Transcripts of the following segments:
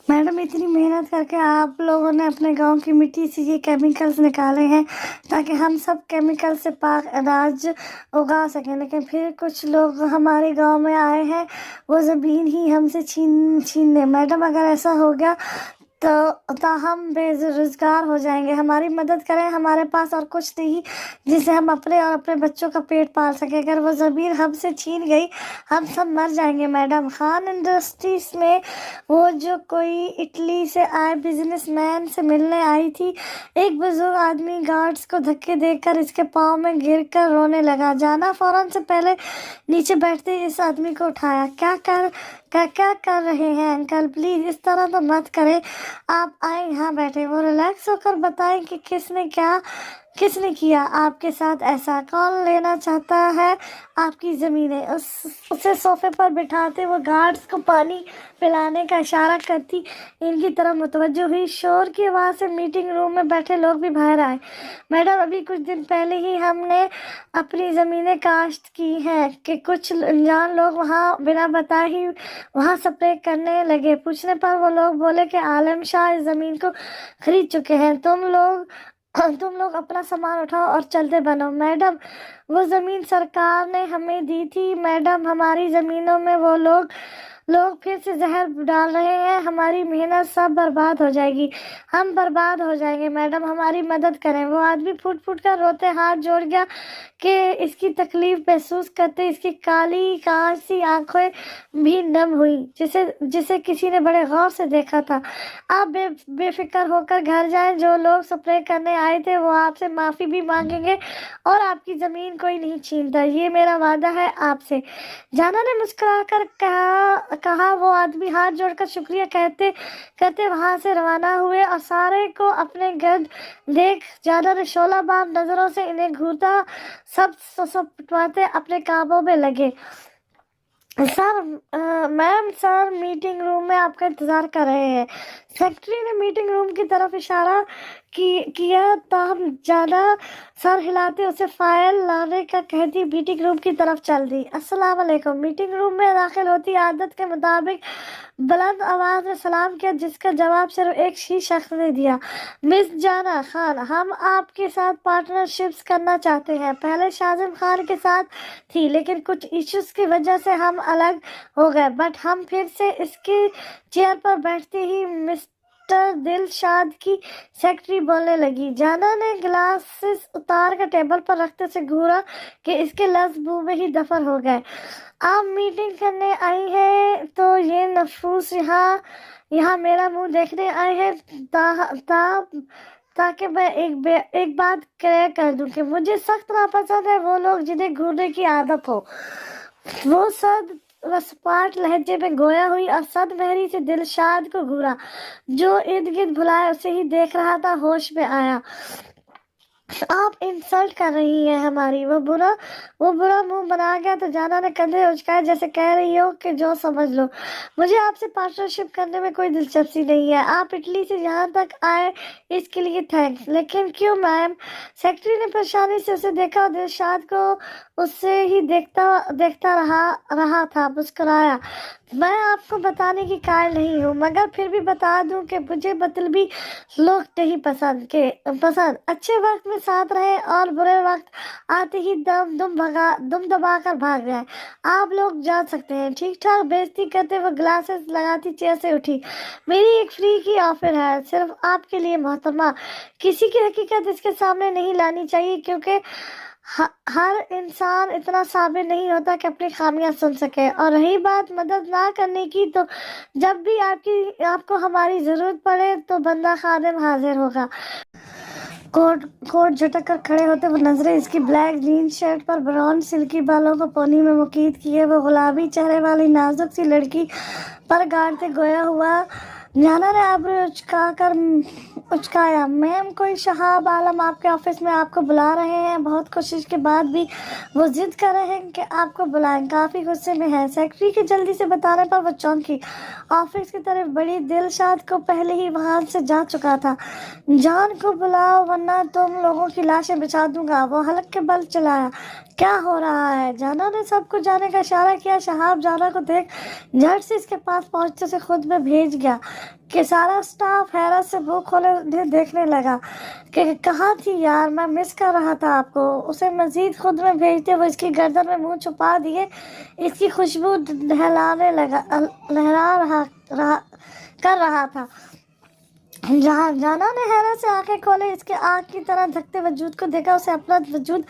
Madam, इतनी मेहनत करके आप लोगों ने अपने गांव की मिट्टी से ये केमिकल्स निकाले हैं ताकि हम सब केमिकल से पाक अनाज उगा सकें, लेकिन फिर कुछ लोग हमारे गांव में आए हैं, वो ज़मीन ही हमसे छीन ले। मैडम, अगर ऐसा हो गया तो हम बेरोजगार हो जाएंगे। हमारी मदद करें, हमारे पास और कुछ नहीं जिससे हम अपने और अपने बच्चों का पेट पाल सकें। अगर वो ज़मीन हमसे छीन गई, हम सब मर जाएंगे। मैडम, खान इंडस्ट्रीज में वो जो कोई इटली से आए बिजनेसमैन से मिलने आई थी, एक बुजुर्ग आदमी गार्ड्स को धक्के देकर इसके पाँव में गिरकर रोने लगा। जाना फौरन से पहले नीचे बैठते ही इस आदमी को उठाया। क्या कर रहे हैं अंकल? प्लीज इस तरह तो मत करें। आप आए यहाँ बैठे, वो रिलैक्स होकर बताएं कि किसने किया आपके साथ ऐसा, कौन लेना चाहता है आपकी ज़मीनें। उसे सोफे पर बिठाते वो गार्ड्स को पानी पिलाने का इशारा करती इनकी तरफ मुतवज्जो हुई। शोर की आवाज़ से मीटिंग रूम में बैठे लोग भी बाहर आए। मैडम, अभी कुछ दिन पहले ही हमने अपनी ज़मीनें काश्त की हैं कि कुछ अनजान लोग वहाँ बिना बताए ही वहाँ स्प्रे करने लगे। पूछने पर वो लोग बोले कि आलम शाह इस ज़मीन को खरीद चुके हैं। तुम लोग अपना सामान उठाओ और चलते बनो। मैडम, वो ज़मीन सरकार ने हमें दी थी। मैडम, हमारी ज़मीनों में वो लोग फिर से जहर डाल रहे हैं। हमारी मेहनत सब बर्बाद हो जाएगी, हम बर्बाद हो जाएंगे। मैडम, हमारी मदद करें। वो आदमी फूट फूट कर रोते हाथ जोड़ गया कि इसकी तकलीफ महसूस करते इसकी काली कांच सी आंखें भी नम हुई, जिसे किसी ने बड़े गौर से देखा था। आप बेफिक्र होकर घर जाएं। जो लोग स्प्रे करने आए थे वो आपसे माफ़ी भी मांगेंगे और आपकी ज़मीन कोई नहीं छीनता, ये मेरा वादा है आपसे। जाना ने मुस्कुराकर कहा। वो आदमी हाथ जोड़कर शुक्रिया कहते कहते वहां से रवाना हुए और सारे को अपने गर्द देख जाना ने शोला बाम नजरों से इन्हें घूरता सब पिटवाते अपने कामों में लगे। Sir, ma'am, sir meeting room में आपका इंतजार कर रहे हैं। सेक्रेटरी ने मीटिंग रूम की तरफ इशारा किया। तब जाना सर हिलाते उसे फाइल लाने का कहती मीटिंग रूम की तरफ चल दी। अस्सलाम वालेकुम। मीटिंग रूम में दाखिल होती आदत के मुताबिक बुलंद आवाज में सलाम किया, जिसका जवाब सिर्फ एक ही शख्स ने दिया। मिस जाना खान, हम आपके साथ पार्टनरशिप्स करना चाहते हैं। पहले शाजिम खान के साथ थी, लेकिन कुछ इश्यूज की वजह से हम अलग हो गए, बट हम फिर से इसकी चेयर पर बैठते ही मिस्टर दिलशाद की सेक्रेटरी बोलने लगी। जाना ने ग्लासेस उतार कर टेबल पर रखते से घूरा कि इसके लफ्ज मुंह में ही दफन हो गए। आप मीटिंग करने आई हैं तो ये नफूस यहाँ मेरा मुंह देखने आए हैं ताकि मैं एक बात क्लियर कर दूं कि मुझे सख्त नापसंद है वो लोग जिन्हें घूरने की आदत हो। वो रसपाट लहजे में गोया हुई और सद महरी से दिलशाद को घूरा, जो इर्द गिर्द भुलाए उसे ही देख रहा था। होश में आया। आप इंसल्ट कर रही हैं हमारी। वो बुरा मुंह बना गया तो जाना ने कंधे उचकाए जैसे कह रही हो कि जो समझ लो। मुझे आपसे पार्टनरशिप करने में कोई दिलचस्पी नहीं है। आप इटली से यहाँ तक आए इसके लिए थैंक्स, लेकिन क्यों मैम? सेक्रेटरी ने परेशानी से उसे देखा और दिलशाद को उससे ही देखता रहा था। मुस्कुराया। मैं आपको बताने की कायल नहीं हूँ, मगर फिर भी बता दूं कि मुझे मतलबी लोग नहीं पसंद। अच्छे वक्त में साथ रहे और बुरे वक्त आते ही दुम दबा कर भाग जाए। आप लोग जा सकते हैं। ठीक ठाक बेइज्जती करते हुए ग्लासेस लगाती चेयर से उठी। मेरी एक फ्री की ऑफर है, सिर्फ आपके लिए मोहतरमा। किसी की हकीकत इसके सामने नहीं लानी चाहिए, क्योंकि हर इंसान इतना साबिर नहीं होता कि अपनी खामियां सुन सके। और रही बात मदद ना करने की, तो जब भी आपको हमारी जरूरत पड़े तो बंदा खादिम हाजिर होगा। कोट झटक कर खड़े होते वो नजरें इसकी ब्लैक जीन शर्ट पर ब्राउन सिल्की बालों को पोनी में मुकीद किए वो गुलाबी चेहरे वाली नाजुक सी लड़की पर गाड़ते गोया हुआ। जाना ने आबरू उचकाया। मैम, कोई शहाब आलम आपके ऑफिस में आपको बुला रहे हैं। बहुत कोशिश के बाद भी वो जिद कर रहे हैं कि आपको बुलाएं। काफी गुस्से में है। सेक्रेटरी के जल्दी से बताने पर वो चौंकी। ऑफिस की तरफ बड़ी। दिलशाद को पहले ही वहां से जा चुका था। जान को बुलाओ वरना तुम लोगों की लाशें बिछा दूंगा। वो हलक के बल चलाया। क्या हो रहा है? जाना ने सबको जाने का इशारा किया। शहाब जाना को देख झट से इसके पास पहुंचते से खुद में भेज गया। कि सारा स्टाफ हैरत से मुंह खोले देखने लगा कि कहाँ थी यार, मैं मिस कर रहा था आपको। उसे मजीद खुद में भेजते वो इसकी गर्दन में मुंह छुपा दिए इसकी खुशबू लहरा कर रहा था। जाना ने हैरत से आंखें खोले इसके आग की तरह धकते वजूद को देखा। उसे अपना वजूद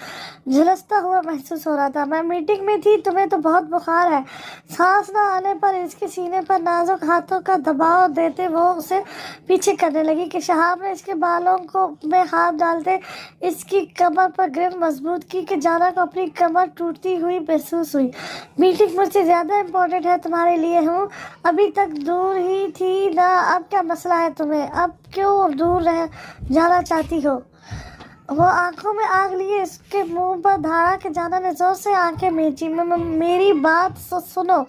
झुलसता हुआ महसूस हो रहा था। मैं मीटिंग में थी, तुम्हें तो बहुत बुखार है। सांस न आने पर इसके सीने पर नाजुक हाथों का दबाव देते वो उसे पीछे करने लगी कि शहाब ने इसके बालों को में हाथ डालते इसकी कमर पर गिरफ्त मजबूत की कि जाना को अपनी कमर टूटती हुई महसूस हुई। मीटिंग मुझसे ज़्यादा इम्पोर्टेंट है तुम्हारे लिए हूँ, अभी तक दूर ही थी ना, अब क्या मसला है तुम्हें, अब क्यों दूर रह जाना चाहती हो। वो आंखों में आग लिए इसके मुंह पर धारा के जाना ने जोर से आंखें मींची। मेरी बात सुनो,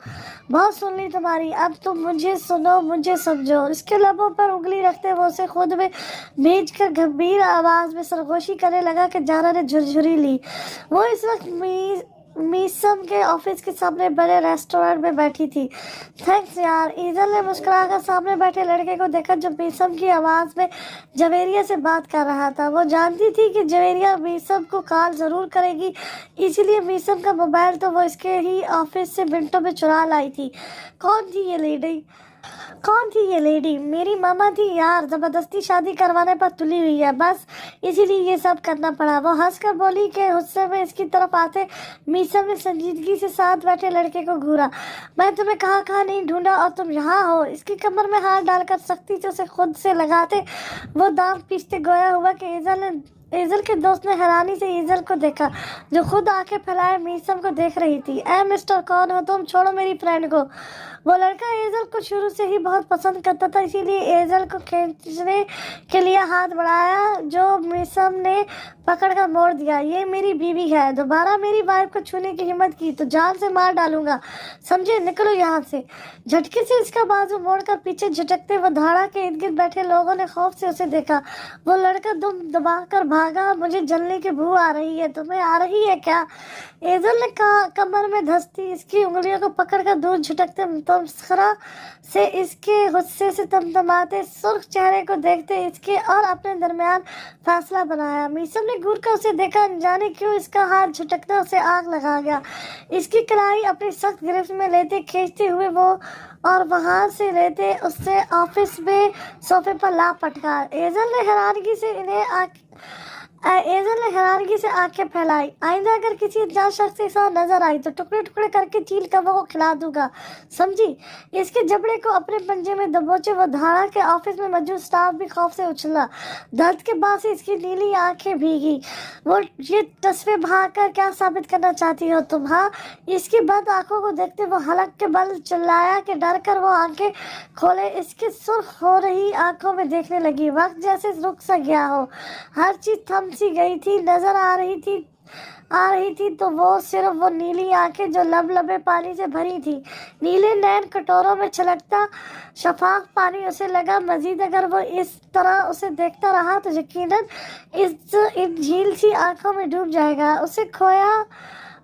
बहुत सुन ली तुम्हारी, अब तुम मुझे सुनो, मुझे समझो। इसके लबों पर उंगली रखते वो उसे खुद में भेज कर गंभीर आवाज में सरगोशी करने लगा कि जाना ने झुरझुरी ली। वो इस वक्त मीसम के ऑफिस के सामने बड़े रेस्टोरेंट में बैठी थी। थैंक्स यार, ईजल ने मुस्कुराकर सामने बैठे लड़के को देखा जो मीसम की आवाज में जवेरिया से बात कर रहा था। वो जानती थी कि जवेरिया मीसम को कॉल जरूर करेगी, इसलिए मीसम का मोबाइल तो वो इसके ही ऑफिस से मिनटों में चुरा लाई थी। कौन थी ये लेडी? मेरी मामा थी यार, जबरदस्ती शादी करवाने पर तुली हुई है, बस इसीलिए ये सब करना पड़ा। वो हंसकर बोली कि गुस्से में इसकी तरफ आते मीसम ने संजीदगी से साथ बैठे लड़के को घूरा। मैं तुम्हें कहाँ नहीं ढूंढा और तुम यहाँ हो। इसकी कमर में हाथ डालकर सख्ती से उसे खुद से लगाते वो दांत पीसते गोया हुआ कि ईजल के दोस्त ने हैरानी से ईजल को देखा जो खुद आंखें फैलाए मीसम को देख रही थी। ए मिस्टर, कौन हो तुम? छोड़ो मेरी फ्रेंड को। वो लड़का एजल को शुरू से ही बहुत पसंद करता था, इसीलिए एजल को खींचने के लिए हाथ बढ़ाया जो मीसम ने पकड़कर मोड़ दिया। ये मेरी बीवी है, दोबारा मेरी वाइफ को छूने की हिम्मत की तो जान से मार डालूंगा, समझे? निकलो यहाँ से। झटके से इसका बाजू मोड़कर पीछे झटकते वो धाड़ा के इर्द गिर्द बैठे लोगों ने खौफ से उसे देखा। वो लड़का दुम दबाकर भागा। मुझे जलने की बू आ रही है, तुम्हें आ रही है क्या? एजल ने कमर में धंसती इसकी उंगलियों को पकड़कर दूर झटकते तमस्खरा से इसके गुस्से से तमतमाते सुर्ख चेहरे को देखते इसके और अपने दरमियान फैसला बनाया। मीसम ने घूर कर उसे देखा, अनजाने क्यों इसका हाथ झटकना उसे आग लगा गया। इसकी कलाई अपनी सख्त गिरफ्त में लेते खींचते हुए वो और वहां से लेते उससे ऑफिस में सोफे पर ला पटका। एजल ने हैरानगी से आंखें फैलाई। आइंदा अगर किसी अनजान शख्स के साथ नजर आई तो टुकड़े टुकड़े करके चील कब्बों को खिला दूंगा, समझी? इसके जबड़े को अपने पंजे में दबोचे वो धारा के ऑफिस में मौजूद स्टाफ भी खौफ से उछला। दर्द के बाद से इसकी नीली आंखें भीगी। वो ये तस्वीर भाग कर क्या साबित करना चाहती हो तुम? हाँ, इसकी बंद आंखों को देखते वो हलक के बल चिल्लाया कि डर कर वो आंखें खोले इसकी सुर्ख हो रही आंखों में देखने लगी। वक्त जैसे रुक सा गया हो, हर चीज थम सी गई थी। नजर आ रही थी तो वो सिर्फ वो नीली आंखें जो लबे पानी से भरी थी। नीले नैन कटोरों में छलकता शफाफ पानी उसे लगा। मजीद अगर वो इस तरह उसे देखता रहा तो यकीनन इन झील सी आंखों में डूब जाएगा।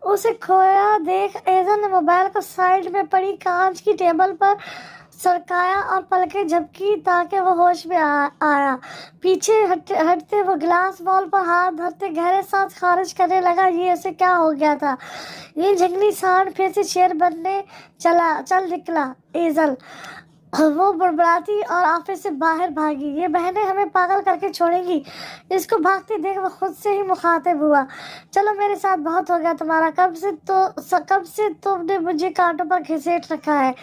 उसे खोया देख एजल ने मोबाइल को साइड में पड़ी कांच की टेबल पर सरकाया और पलकें झपकी ताकि वो होश में आया। पीछे हटते वो गिलास बॉल पर हाथ धरते गहरे सांस खारिज करने लगा। ये उसे क्या हो गया था? ये जंगली सांड फिर से शेर बनने चल निकला एजल। वो बड़बड़ाती और ऑफिस से बाहर भागी। ये बहनें हमें पागल करके छोड़ेंगी। इसको भागते देख वो खुद से ही मुखातिब हुआ। चलो मेरे साथ बहुत हो गया तुम्हारा, कब से तुमने मुझे कांटों पर घसीट रखा है।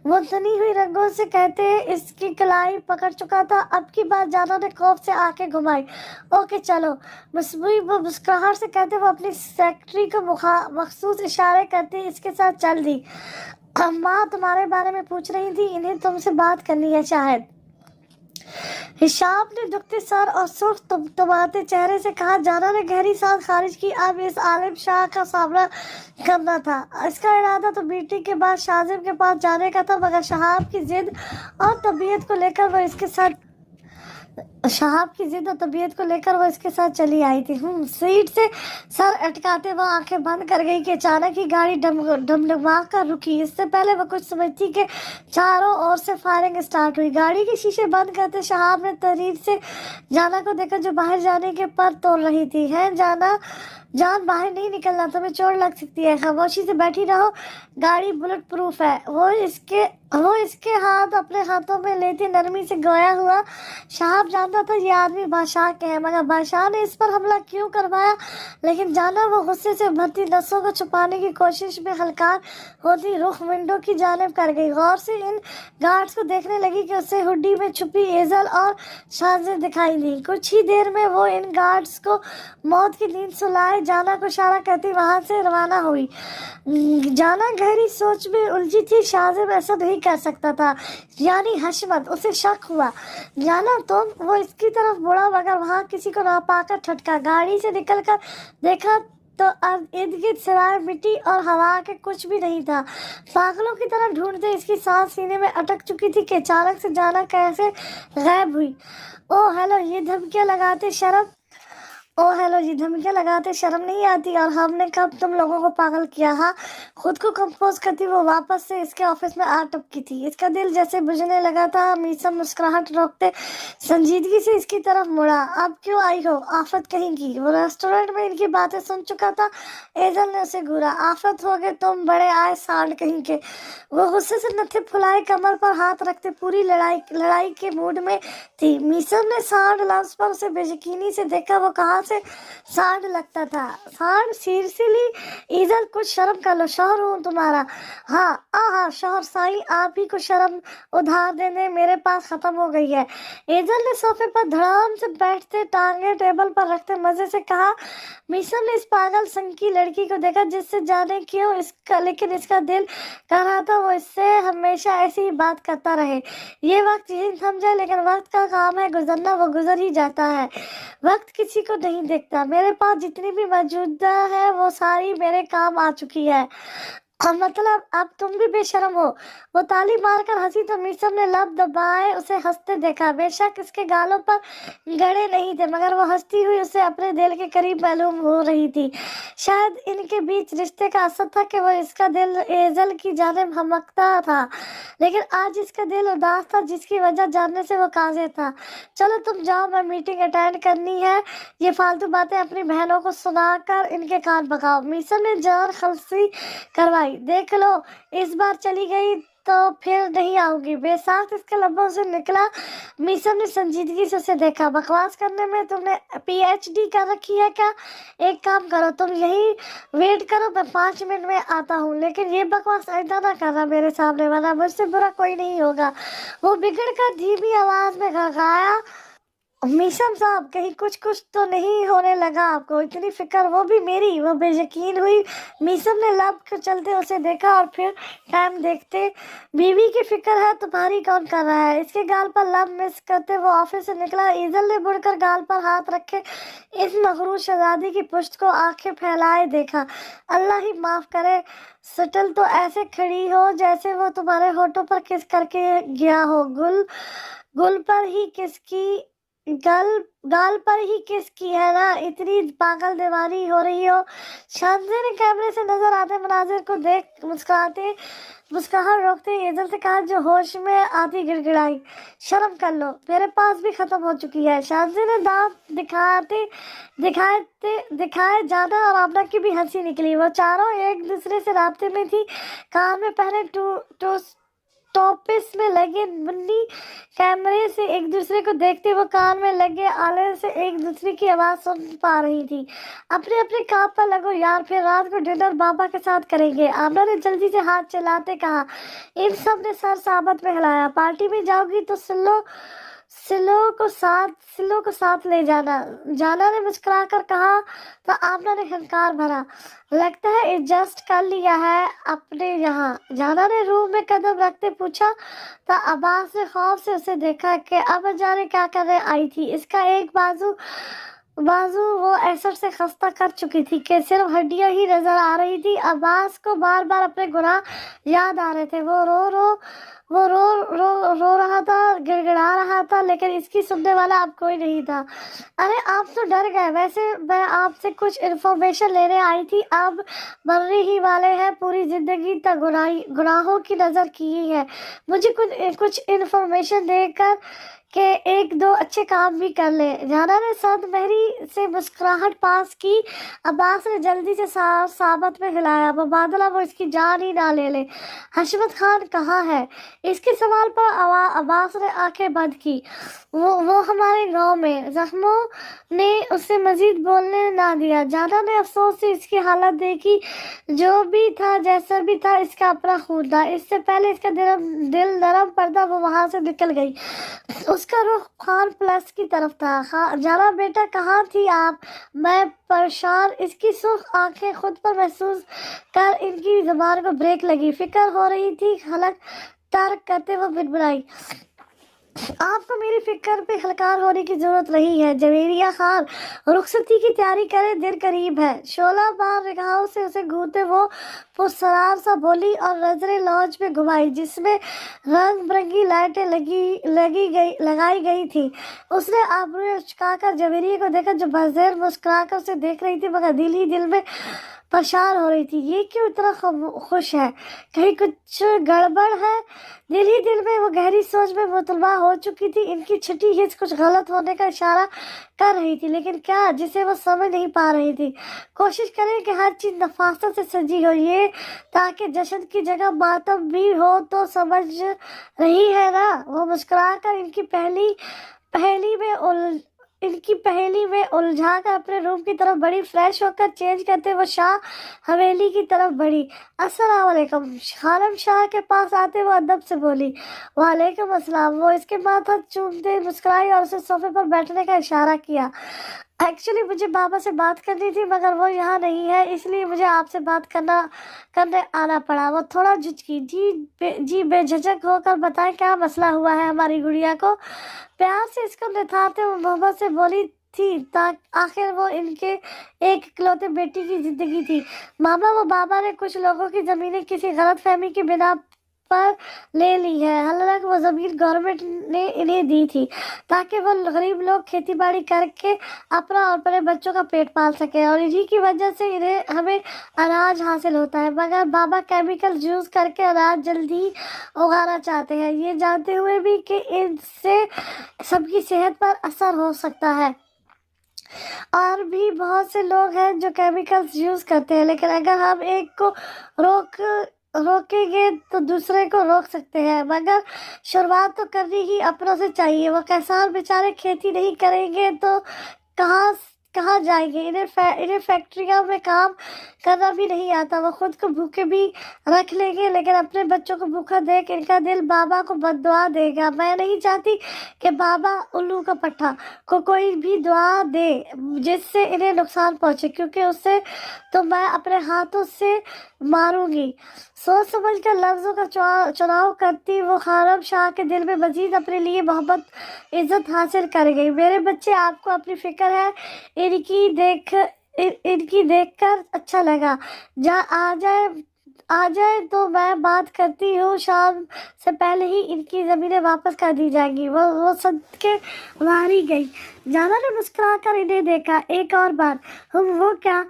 वो तनी हुई रंगों से कहते इसकी कलाई पकड़ चुका था। अब की बात जाना ने खौफ से आंखें घुमाई। ओके चलो, वो मुस्कुराहट से कहते वो अपनी सेक्रेटरी को मखसूस इशारे करते इसके साथ चल दी। माँ तुम्हारे बारे में पूछ रही थी, इन्हें तुमसे बात करनी है शायद। हिशाम ने दुखते सर और सुर्ख तुमाते चेहरे से कहा। जाना ने गहरी सांस खारिज की। अब इस आलिम शाह का सामना करना था। इसका इरादा तो मीटिंग के बाद शाजिम के पास जाने का था, मगर शहाब की जिद और तबीयत को लेकर वो इसके साथ शहाब की जिद और तबीयत को लेकर वो इसके साथ चली आई थी। सीट से सर अटकाते वो आंखें बंद कर गई कि अचानक ही गाड़ी डमडमा कर रुकी। इससे पहले वो कुछ समझती कि चारों ओर से फायरिंग स्टार्ट हुई। गाड़ी के शीशे बंद करते शहाब ने तरीर से जाना को देखा जो बाहर जाने के पर तोड़ रही थी। है जाना, जान बाहर नहीं निकलना, तुम्हें चोट लग सकती है, खामोशी से बैठी रहो, गाड़ी बुलेट प्रूफ है। वो इसके हाथ अपने हाथों में लेती नरमी से गोया हुआ। शहाब जानता था ये आदमी बादशाह के हैं, मगर बादशाह ने इस पर हमला क्यों करवाया। लेकिन जाना वो गुस्से से भरती नसों को छुपाने की कोशिश में हलकार होती रुख विंडो की जानिब कर गई। गौर से इन गार्ड्स को देखने लगी कि उसे हुड्डी में छुपी एजल और शाज़ें दिखाई दी। कुछ ही देर में वो इन गार्ड्स को मौत की नींद सुलाए जाना को इशारा करती वहां से रवाना हुई। जाना गहरी सोच में उलझी थी। शाज़ेब ऐसा नहीं कर सकता था, यानी हशमत। उसे शक हुआ, जाना तुम। वो इसकी तरफ मुड़ा मगर वहां किसी को ना पाकर ठटका। गाड़ी से निकलकर देखा तो इर्द गिर्द सिवाय मिट्टी और हवा के कुछ भी नहीं था। पागलों की तरह ढूंढते इसकी सांस सीने में अटक चुकी थी कि अचानक से जाना कैसे गायब हुई। ओ हेलो, ये धमकियां लगाते शर्म नहीं आती? और हमने कब तुम लोगों को पागल किया? हाँ, खुद को कंपोज करती वो वापस से इसके ऑफिस में आ टपकी थी। इसका दिल जैसे बुझने लगा था। मीसा मुस्कुराहट रोकते संजीदगी से इसकी तरफ मुड़ा। अब क्यों आई हो, आफत कहेंगी? वो रेस्टोरेंट में इनकी बातें सुन चुका था। एजल ने उसे घूरा। आफत हो गए तुम, बड़े आए सांड कहीं के। वो गुस्से से नत्थे फुलाए कमर पर हाथ रखते पूरी लड़ाई के मूड में थी। मीसम ने सांड लफ्ज पर उसे बेयकीनी से देखा। वो कहाँ से सांड लगता था? सांड? सीरियसली ईजल, कुछ शर्म कर लो, शौहर हूँ तुम्हारा। हाँ शौहर साईं, आप ही को शर्म उधार देने मेरे पास खत्म हो गई है। ईजल ने सोफे पर धड़ाम से बैठते टांगे टेबल पर रखते मजे से कहा। मीसम ने इस पागल संग की लड़की को देखा जिससे जाने क्यों लेकिन इसका दिल कर रहा था वो इससे हमेशा ऐसी ही बात करता रहे। ये वक्त यही थम जाए, लेकिन वक्त का काम है गुजरना, वो गुजर ही जाता है। वक्त किसी को नहीं देखता। मेरे पास जितनी भी मौजूदा है वो सारी मेरे काम आ चुकी है। मतलब अब तुम भी बेशर्म हो। वो ताली मारकर हंसी तो मीसम ने लब दबाए उसे हंसते देखा। बेशक इसके गालों पर गड़े नहीं थे, मगर वो हंसती हुई उसे अपने दिल के करीब मालूम हो रही थी। शायद इनके बीच रिश्ते का असर था कि वो इसका दिल एजल की जानिब हमकता था, लेकिन आज इसका दिल उदास था, जिसकी वजह जानने से वो काज़े था। चलो तुम जाओ, मैं मीटिंग अटेंड करनी है। ये फालतू बातें अपनी बहनों को सुनाकर इनके कान पकाओ। मीसम ने जान खलसी करवाई। देख लो, इस बार चली गई तो फिर नहीं आऊंगी, बेसाख्त इसके लब्बों से निकला। मीसम ने संजीदगी से उसे देखा। बकवास करने में तुमने PhD कर रखी है क्या? एक काम करो, तुम यही वेट करो, मैं 5 मिनट में आता हूँ। लेकिन ये बकवास ऐसा ना करना मेरे सामने, वरना मुझसे बुरा कोई नहीं होगा। वो बिगड़ कर धीमी आवाज में गड़गड़ाया। मीसम साहब, कहीं कुछ तो नहीं होने लगा आपको? इतनी फिक्र, वो भी मेरी? वो बेयकीन हुई। मीसम ने लब के चलते उसे देखा और फिर टाइम देखते। बीवी की फिक्र है, तुम्हारी कौन कर रहा है? इसके गाल पर लब मिस करते वो ऑफिस से निकला। ईजल ने मुड़कर गाल पर हाथ रखे इस मगरूर शहजादी की पुश्त को आंखें फैलाए देखा। अल्लाह ही माफ करे, सटल तो ऐसे खड़ी हो जैसे वो तुम्हारे होठों पर किस करके गया हो। गुल पर ही किसकी गाल पर ही किसकी है ना? इतनी पागल दीवानी हो रही हो। शानजे ने कैमरे से नजर आते मनाजिर को देख मुस्कुराहट रोकते एजल से कहा, जो होश में आती गिड़गिड़ाई, शर्म कर लो, मेरे पास भी खत्म हो चुकी है। शानजे ने दांत दिखाए जाना और आमना की भी हंसी निकली। वो चारों एक दूसरे से राब्ते में थी। कान में पहने टॉपिस में लगे मुन्नी कैमरे से एक दूसरे को देखते वो कान में लगे आले से एक दूसरे की आवाज सुन पा रही थी। अपने अपने काम पर लगो यार, फिर रात को डिनर बाबा के साथ करेंगे। आमना ने जल्दी से हाथ चलाते कहा। इन सब ने सर साबत में हिलाया। पार्टी में जाओगी तो सिलो को साथ ले जाना, जाना ने मुस्कुरा कर कहा। तो आमना ने हंकार भरा, लगता है एडजस्ट कर लिया है अपने यहाँ। जाना ने रूम में कदम रखते पूछा। तो अब्बास ने खौफ से उसे देखा कि अब जाने क्या करने आई थी। इसका एक बाजू वो एसिड से खस्ता कर चुकी थी कि सिर्फ हड्डियां ही नजर आ रही थी। अब्बास को बार बार अपने गुनाह याद आ रहे थे। वो रो रहा था, गिड़गिड़ा रहा رہا تھا لیکن اس کی سننے والا اب کوئی نہیں تھا۔ ارے آپ تو ڈر گئے، ویسے میں آپ سے کچھ انفارمیشن لینے آئی تھی، اب مرنے ہی والے ہیں، پوری زندگی تک گناہوں کی نظر کی ہی ہے، مجھے کچھ انفارمیشن دے کر کہ ایک دو اچھے کام بھی کر لے۔ جانا نے سرد مہری سے مسکراہٹ پاس کی۔ عباس نے جلدی سے ثابت میں ہلایا، مبادلہ وہ اس کی جان ہی نہ لے لے۔ حشمت خان کہاں ہے؟ اس کے سوال پر عباس نے آنکھیں بند کی۔ وہ ہمارے گاؤں میں۔ زخموں نے اسے مزید بولنے نہ دیا۔ جانا نے افسوس سے اس کی حالت دیکھی، جو بھی تھا جیسا بھی تھا اس کا اپنا خون تھا، اس سے پہلے اس کا دل نرم پڑتا وہ وہاں سے نکل گئی۔ اس کا رخ خان پلس کی طرف تھا۔ جانا بیٹا کہاں تھی آپ؟ میں پریشان۔ اس کی سرخ آنکھیں خود پر محسوس کر ان کی زبان کو بریک لگی، فکر ہو رہی تھی، حلق ترک کرتے وہ بنبنائی، آپ کو میری فکر پہ ہلکار ہونے کی ضرورت نہیں ہے جویریہ خان، رخصتی کی تیاری کریں، دن قریب ہے۔ شعلہ بار نگاہوں سے اسے گھورتے وہ پرسرار سا بولی اور نظریں لانچ میں گھمائی جس میں رنگ برنگی لائٹیں لگائی گئی تھی۔ اس نے آبروئیں اچکا کر جویریہ کو دیکھا جو بھرزیر مسکرا کر اسے دیکھ رہی تھی، مگر دل ہی دل میں پریشان ہو رہی تھی۔ یہ کیوں اتنا خوش ہے؟ کہیں کچھ گڑبڑ ہے؟ دل ہی دل میں وہ گہری سوچ میں مطلع ہو چکی تھی۔ ان کی چھٹی ہچ کچھ غلط ہونے کا اشارہ کر رہی تھی، لیکن کیا جسے وہ سمجھ نہیں پا رہی تھی۔ کوشش کریں کہ ہر چیز نفاست سے سجی ہو، یہ تاکہ جشن کی جگہ ماتم بھی ہو، تو سمجھ رہی ہے نا؟ وہ مسکرا کر ان کی پہلی میں الجھا کر اپنے روم کی طرف بڑھی۔ فریش ہو کر چینج کرتے وہ شاہ حویلی کی طرف بڑھی۔ السلام علیکم۔ خانم شاہ کے پاس آتے وہ ادب سے بولی۔ وعلیکم السلام۔ وہ اس کے ماتھا چومتے مسکرائی اور اسے صوفے پر بیٹھنے کا اشارہ کیا۔ ایکچولی مجھے بابا سے بات کرنی تھی مگر وہ یہاں نہیں ہے، اس لیے مجھے آپ سے بات کرنے آنا پڑا۔ وہ تھوڑا جھجکی۔ جی بے جھجک ہو کر بتائیں کیا مسئلہ ہوا ہے ہماری گڑیا کو؟ پیار سے اس کو نتھاتے وہ محبت سے بولی تھی، آخر وہ ان کے ایک اکلوتے بیٹی کی زندگی تھی۔ ماما وہ بابا نے کچھ لوگوں کی زمینیں کسی غلط فہمی کی بنا پر لے لی ہے، حالانکہ وہ زمین گورنمنٹ نے انہیں دی تھی تاکہ وہ غریب لوگ کھیتی باڑی کر کے اپنا اور اپنے بچوں کا پیٹ پال سکیں، اور انہی کی وجہ سے ہمیں اناج حاصل ہوتا ہے، مگر بابا کیمیکل یوز کر کے اناج جلدی اگانا چاہتے ہیں، یہ جانتے ہوئے بھی کہ ان سے سب کی صحت پر اثر ہو سکتا ہے۔ اور بھی بہت سے لوگ ہیں جو کیمیکلز یوز کرتے ہیں، لیکن اگر ہم ایک کو روکیں گے تو دوسرے کو روک سکتے ہیں، مگر شروعات تو کرنی ہی اپنوں سے چاہیے۔ وہ کسان بیچارے کھیتی نہیں کریں گے تو کہاں جائیں گے؟ انہیں فیکٹریوں میں کام کرنا بھی نہیں آتا، وہ خود کو بھوکے بھی رکھ لیں گے لیکن اپنے بچوں کو بھوکا دیکھ ان کا دل بابا کو بد دعا دے گا۔ میں نہیں چاہتی کہ بابا الو کا پٹھا کو کوئی بھی دعا دے جس سے انہیں نقصان پہنچے، کیونکہ اس سے تو میں اپنے ہاتھوں سے ماروں گی۔ سوچ سمجھ کر لفظوں کا چناؤ کرتی وہ خانم شاہ کے دل میں مزید اپنے لیے محبت عزت حاصل کر گئی۔ میرے بچے، آپ کو اپنی فکر ہے، ان کی دیکھ کر اچھا لگا۔ آ جائے تو میں بات کرتی ہوں، شام سے پہلے ہی ان کی زمینیں واپس کر دی جائیں گی۔ وہ صدقے ماری گئی۔ جانا نے مسکرا کر انہیں دیکھا۔ ایک اور بات۔ وہ کیا؟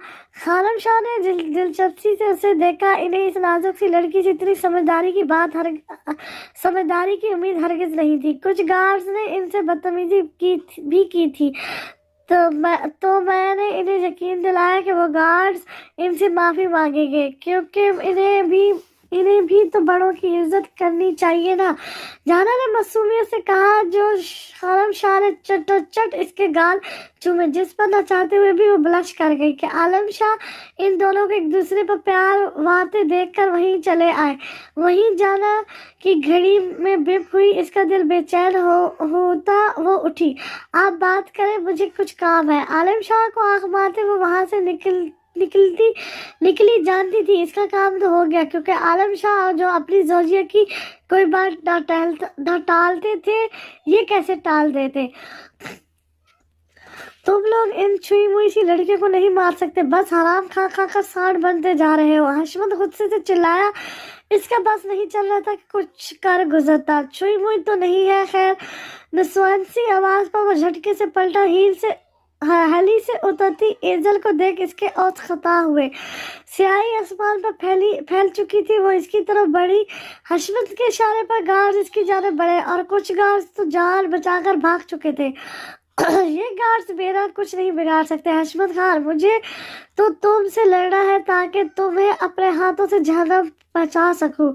خانم شاہ نے دلچسپی سے اسے دیکھا۔ انہیں اس نازک سی لڑکی سے اتنی سمجھداری کی امید ہرگز نہیں تھی۔ کچھ گارڈز نے ان سے بدتمیزی بھی کی تھی، تو میں نے انہیں یقین دلایا کہ وہ گارڈز ان سے معافی مانگیں گے، کیونکہ انہیں بھی تو بڑوں کی عزت کرنی چاہیے نا۔ جانا نے معصومیت سے کہا، جو خانم شاہ نے چٹ اس کے گال چومے، جس پر نہ چاہتے ہوئے بھی وہ بلش کر گئی کہ عالم شاہ ان دونوں کو ایک دوسرے پر پیار وارتے دیکھ کر وہیں چلے آئے۔ وہیں جانا کی گھڑی میں بپ ہوئی، اس کا دل بے چین ہوتا وہ اٹھی۔ آپ بات کریں، مجھے کچھ کام ہے۔ عالم شاہ کو آنکھ مارتے وہ وہاں سے نکلی، جانتی تھی اس کا کام تو ہو گیا، کیونکہ عالم شاہ جو اپنی زوجیت کی کوئی بات نہ ٹالتے تھے، یہ کیسے ٹال دیتے؟ تم لوگ ان چھوئی موئی سی لڑکیوں کو نہیں مار سکتے، بس حرام کھا کر سانڈ بنتے جا رہے ہو۔ حشمت غصے سے چلایا۔ اس کا بس نہیں چل رہا تھا کہ کچھ کر گزرتا۔ چھوئی موئی تو نہیں ہے، خیر नसवांसी आवाज पर वो झटके से पलटा, हली से उतरती एजल को देख इसके औत खता हुए। स्याही आसमान पर फैल चुकी थी। वो इसकी तरफ बढ़ी। हशमत के इशारे पर गार्ड इसकी जानिब बढ़े और कुछ गार्ड तो जान बचाकर भाग चुके थे। ये गार्ड्स मेरा कुछ नहीं बिगाड़ सकते हशमत खान, मुझे तो तुमसे लड़ना है ताकि तुम्हें अपने हाथों से जहन्नम बचा सकूं।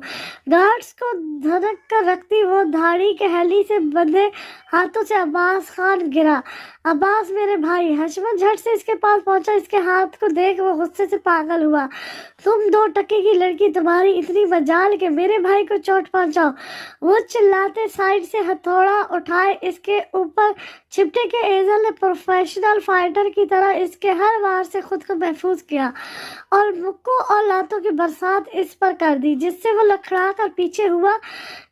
गार्ड्स को धनक कर रखती वो धाड़ी के हेली से बंधे हाथों से अब्बास खान गिरा। अब्बास मेरे भाई। हशमत झट से इसके पास पहुंचा। इसके हाथ को देख वो गुस्से से पागल हुआ। तुम 2 टके की लड़की, तुम्हारी इतनी मजाल के मेरे भाई को चोट पहुंचाओ। वो चिल्लाते साइड से हथौड़ा उठाए इसके ऊपर चिपटे के एजल ने प्रोफेशनल फाइटर की तरह इसके हर वार से खुद को महफूज किया और मुक्कों और लातों की बरसात इस पर कर दी, जिससे वो लड़खड़ा कर पीछे हुआ।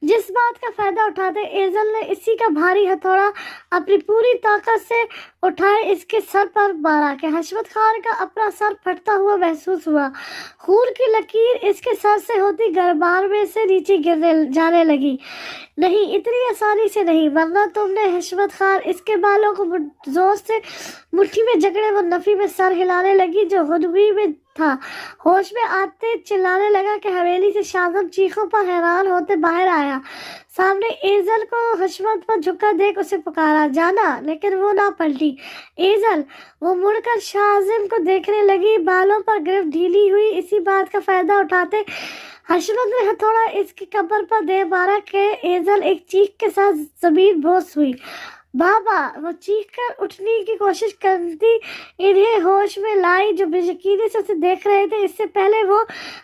जिस बात का फायदा उठाते एजल ने इसी का भारी हथौड़ा अपनी पूरी ताकत से उठाए इसके सर पर मारा कि हशमत खान का अपना सर फटता हुआ महसूस हुआ। खून की लकीर इसके सर से होती गर्बार में से नीचे गिरने जाने लगी। नहीं, इतनी आसानी से नहीं, वरना तुमने हशमत खान इसके बालों को जोर से मुट्ठी में जकड़े वो नफी में सर हिलाने लगी जो हुदवी में था। होश में आते चिल्लाने लगा कि हवेली से शाज़म चीखों पर हैरान होते बाहर आया। सामने एजल को हशमत पर झुका देख उसे पुकारा, जाना, लेकिन वो ना पलटी। एजल। वो मुड़कर शाज़म को देखने लगी, बालों पर गिरफ्त ढीली हुई। इसी बात का फायदा उठाते हशमत ने हथौड़ा इसकी कमर पर दे मारा कि एजल एक चीख के साथ जमीन बोस हुई। बाबा। वो चीख कर उठने की कोशिश करती इन्हें होश में लाई जो बेयकीनी से उसे देख रहे थे। इससे पहले वो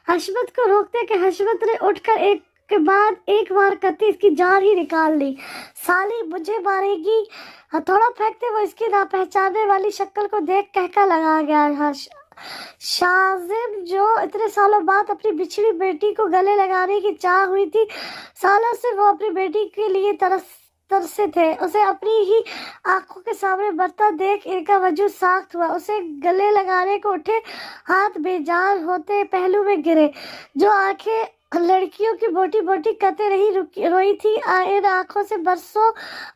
हशमत को रोकते कि हशमत ने उठकर एक के बाद एक बार करती इसकी जान ही निकाल ली। साली, मुझे मारेगी। हथौड़ा फेंकते वो इसकी नापहचानने वाली शक्ल को देख कहका लगा गया। शाजिम, जो इतने सालों बाद अपनी बिछड़ी बेटी को गले लगाने की चाह हुई थी, सालों से वो अपनी बेटी के लिए तरसे थे। उसे अपनी ही आंखों के सामने मरता देख इनका वजूद साख्त हुआ। उसे गले लगाने को उठे, हाथ बेजान होते पहलू में गिरे। जो आंखें लड़कियों की बोटी बोटी करते रही रोई थी, इन आंखों से बरसों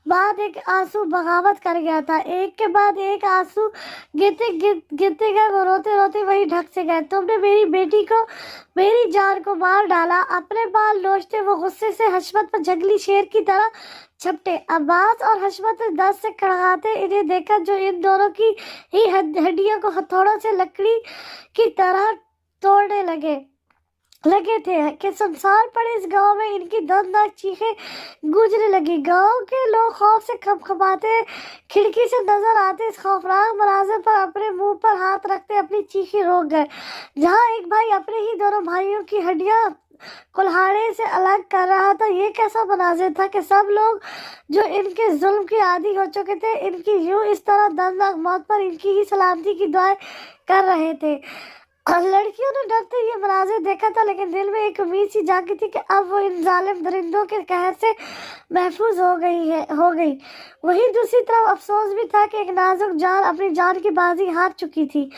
बाद एक आंसू बगावत कर गया था। एक के बाद एक आंसू गिरते गए। वो रोते रोते वही ढक से गए। तुमने मेरी बेटी को, मेरी जान को मार डाला। अपने बाल नोचते वो गुस्से से हशमत पर जंगली शेर की तरह झपटे। अब्बास और हशमत दस से कड़काते इन्हें देखकर जो इन दोनों की ही हड्डियों को हथौड़ों से लकड़ी की तरह तोड़ने लगे थे कि संसार पड़े इस गांव में इनकी दर्दनाक चीखें गूंजने लगी। गांव के लोग खौफ से खपखपाते खिड़की से नजर आते इस खौफनाक मनाज़र पर अपने मुंह पर हाथ रखते अपनी चीखें रोक गए। जहां एक भाई अपने ही दोनों भाइयों की हड्डियां कुल्हाड़े से अलग कर रहा था, ये कैसा मनाज़र था कि सब लोग जो इनके जुल्म के आदी हो चुके थे इनकी यूं इस तरह दर्दनाक मौत पर इनकी ही सलामती की दुआएं कर रहे थे। लड़कियों ने डरते ये मनाज़िर देखा था, लेकिन दिल में एक उम्मीद सी जागी थी कि अब वो इन जालिम दरिंदों के कहर से महफूज हो गई। वहीं दूसरी तरफ अफसोस भी था कि एक नाजुक जान अपनी जान की बाजी हार चुकी थी।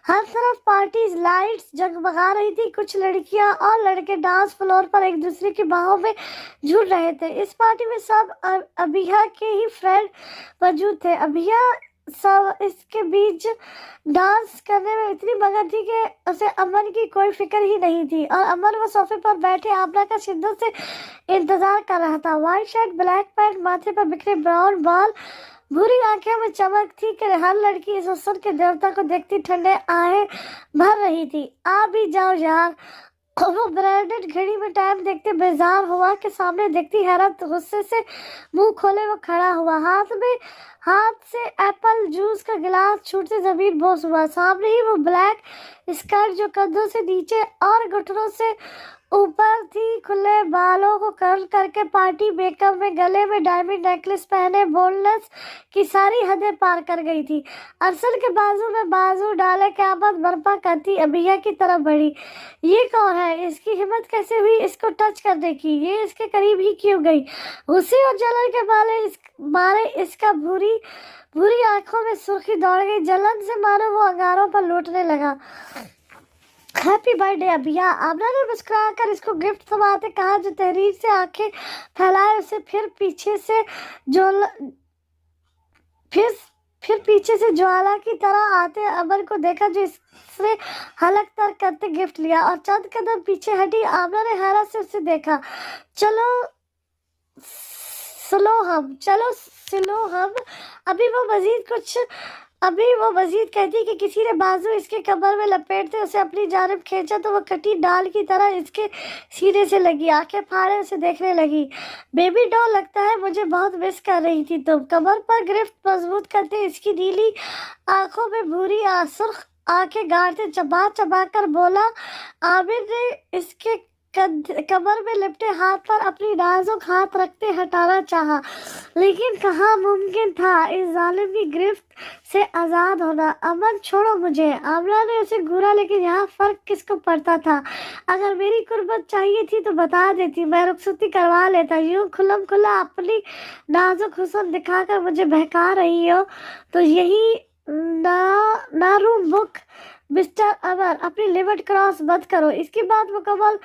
हर तरफ पार्टीज लाइट्स जगमगा रही थी। कुछ लड़कियां और लड़के डांस फ्लोर पर एक दूसरे की बाहों में झूल रहे थे। इस पार्टी में सब अभिया के ही फ्रेंड मौजूद थे। अभिया सब इसके बीच डांस करने में इतनी मगन थी कि उसे अमन की कोई फिक्र ही नहीं थी और अमन वो सोफे पर बैठे आमना का शिद्दत से इंतजार कर रहा था। व्हाइट शर्ट, ब्लैक पैंट, माथे पर बिखरे ब्राउन बाल, बुरी आंखें में चमक थी कि हर लड़की इस हुस्न के देवता को देखती ठंडे आहें भर रही थी। आ भी जाओ यार। वो ब्रांडेड घड़ी में टाइम देखते बेजार हुआ कि सामने देखती हैरत गुस्से से मुंह खोले वो खड़ा हुआ। हाथ से एप्पल जूस का गिलास छूटते जमीन बोस हुआ। सामने ही वो ब्लैक स्कर्ट जो कंधों से नीचे और घुटनों से ऊपर थी, खुले बालों को कर्ल करके पार्टी मेकअप में गले में डायमंड नेकलेस पहने बोल्डनेस की सारी हदें पार कर गई थी। अरसल के बाजू में बाजू डाले क़यामत बर्पा करती अबिया की तरफ बढ़ी। ये कौन है? इसकी हिम्मत कैसे हुई इसको टच करने की? ये इसके करीब ही क्यों गई? गुस्से और जलन के मारे इसका भूरी आंखों में सुर्खी दौड़ गई। जलन से मानो वो अंगारों पर लौटने लगा। Happy birthday अभिया। आमना ने मुस्कुरा कर इसको गिफ्ट थमाते कहा, जो तहरीर से आंखें फैलाए उसे फिर पीछे से ज्वाला की तरह आते अमर को देखा, जो इसने हलक तर करते गिफ्ट लिया और चंद कदम पीछे हटी। आमना ने हैरत से उसे देखा। चलो सिलो हम। अभी वो मजीद कहती कि किसी ने बाजू इसके कमर में लपेटते उसे अपनी जानब खींचा तो वो कटी डाल की तरह इसके सीने से लगी। आंखें फाड़े उसे देखने लगी। बेबी डॉल, लगता है मुझे बहुत मिस कर रही थी तुम। कमर पर गिरफ्त मजबूत करते इसकी नीली आंखों में भूरी सुर्ख आंखें गाड़ते चबा चबा कर बोला। आमिर ने इसके कमर में लिपटे हाथ पर अपनी नाजुक हाथ रखते हटाना चाहा, लेकिन कहाँ मुमकिन था इस जालिम की गिरफ्त से आजाद होना। अमन, छोड़ो मुझे। आमना ने उसे घूरा, लेकिन यहाँ फर्क किसको पड़ता था। अगर मेरी कुर्बत चाहिए थी तो बता देती, मैं रुखसती करवा लेता। यूं खुल्लम खुल्ला अपनी नाजुक हुस्न दिखाकर मुझे बहका रही हो तो यही नारूम बुक। मिस्टर अमर, अपनी लिमिट क्रॉस मत करो। इसकी बात मुकम्मल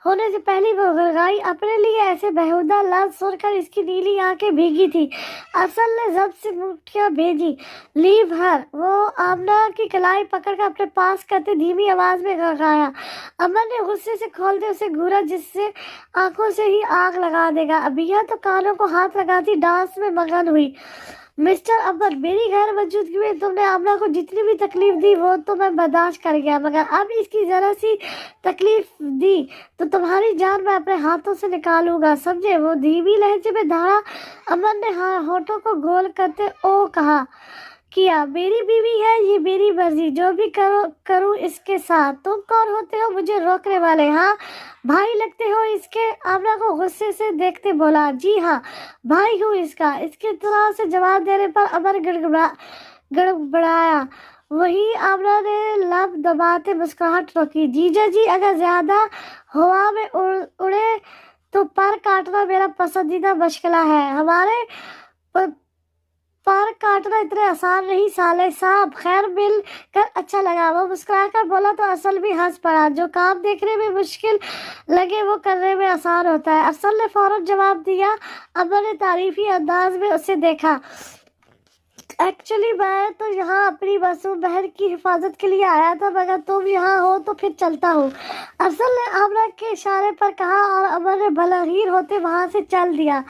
होने से पहले वो गड़गड़ाई। अपने लिए ऐसे बेहुदा लफ्ज सुनकर इसकी नीली आंखें भीगी थी। असल ने जब से मुठ्ठियां भेजी। Leave her. वो आमना की कलाई पकड़कर अपने पास करते धीमी आवाज में गड़गड़ाया। अमर ने गुस्से से खोलते उसे घूरा, जिससे आंखों से ही आग लगा देगा। अभिया तो कानों को हाथ लगाती डांस में मगन हुई। मिस्टर अमर, मेरी गैर मौजूदगी में तुमने आमना को जितनी भी तकलीफ दी वो तो मैं बर्दाश्त कर गया, मगर अब इसकी जरा सी तकलीफ दी तो तुम्हारी जान मैं अपने हाथों से निकालूंगा, समझे। वो धीमी लहजे में दहाड़ा। अमर ने होठों को गोल करते ओ कहा किया, मेरी बीवी है, ये मेरी मर्जी, जो भी करूं इसके साथ। तुम कौन होते हो मुझे रोकने वाले? हाँ, भाई लगते हो इसके। आमना को गुस्से से देखते बोला, जी हाँ, भाई हूँ इसका। इसके तरह से जवाब देने पर अमर गड़बड़ाया। वही आमना ने लब दबाते मुस्कुराहट रोकी। जीजा जी, अगर ज्यादा हवा में उड़े तो पर काटना मेरा पसंदीदा मशगला है। हमारे पर काटना इतने आसान नहीं साले साहब। खैर, मिल कर अच्छा लगा। वो मुस्कुराकर बोला तो असल भी हंस पड़ा। जो काम देखने में मुश्किल लगे वो करने में आसान होता है। अफसल ने फौरन जवाब दिया। अमर ने तारीफी अंदाज में उसे देखा। एक्चुअली मैं तो यहाँ अपनी मासूम बहन की हिफाजत के लिए आया था, मगर तुम यहाँ हो तो फिर चलता हूँ। अफसल ने आमना के इशारे पर कहा और अमर ने भलाहीर होते वहां से चल दिया।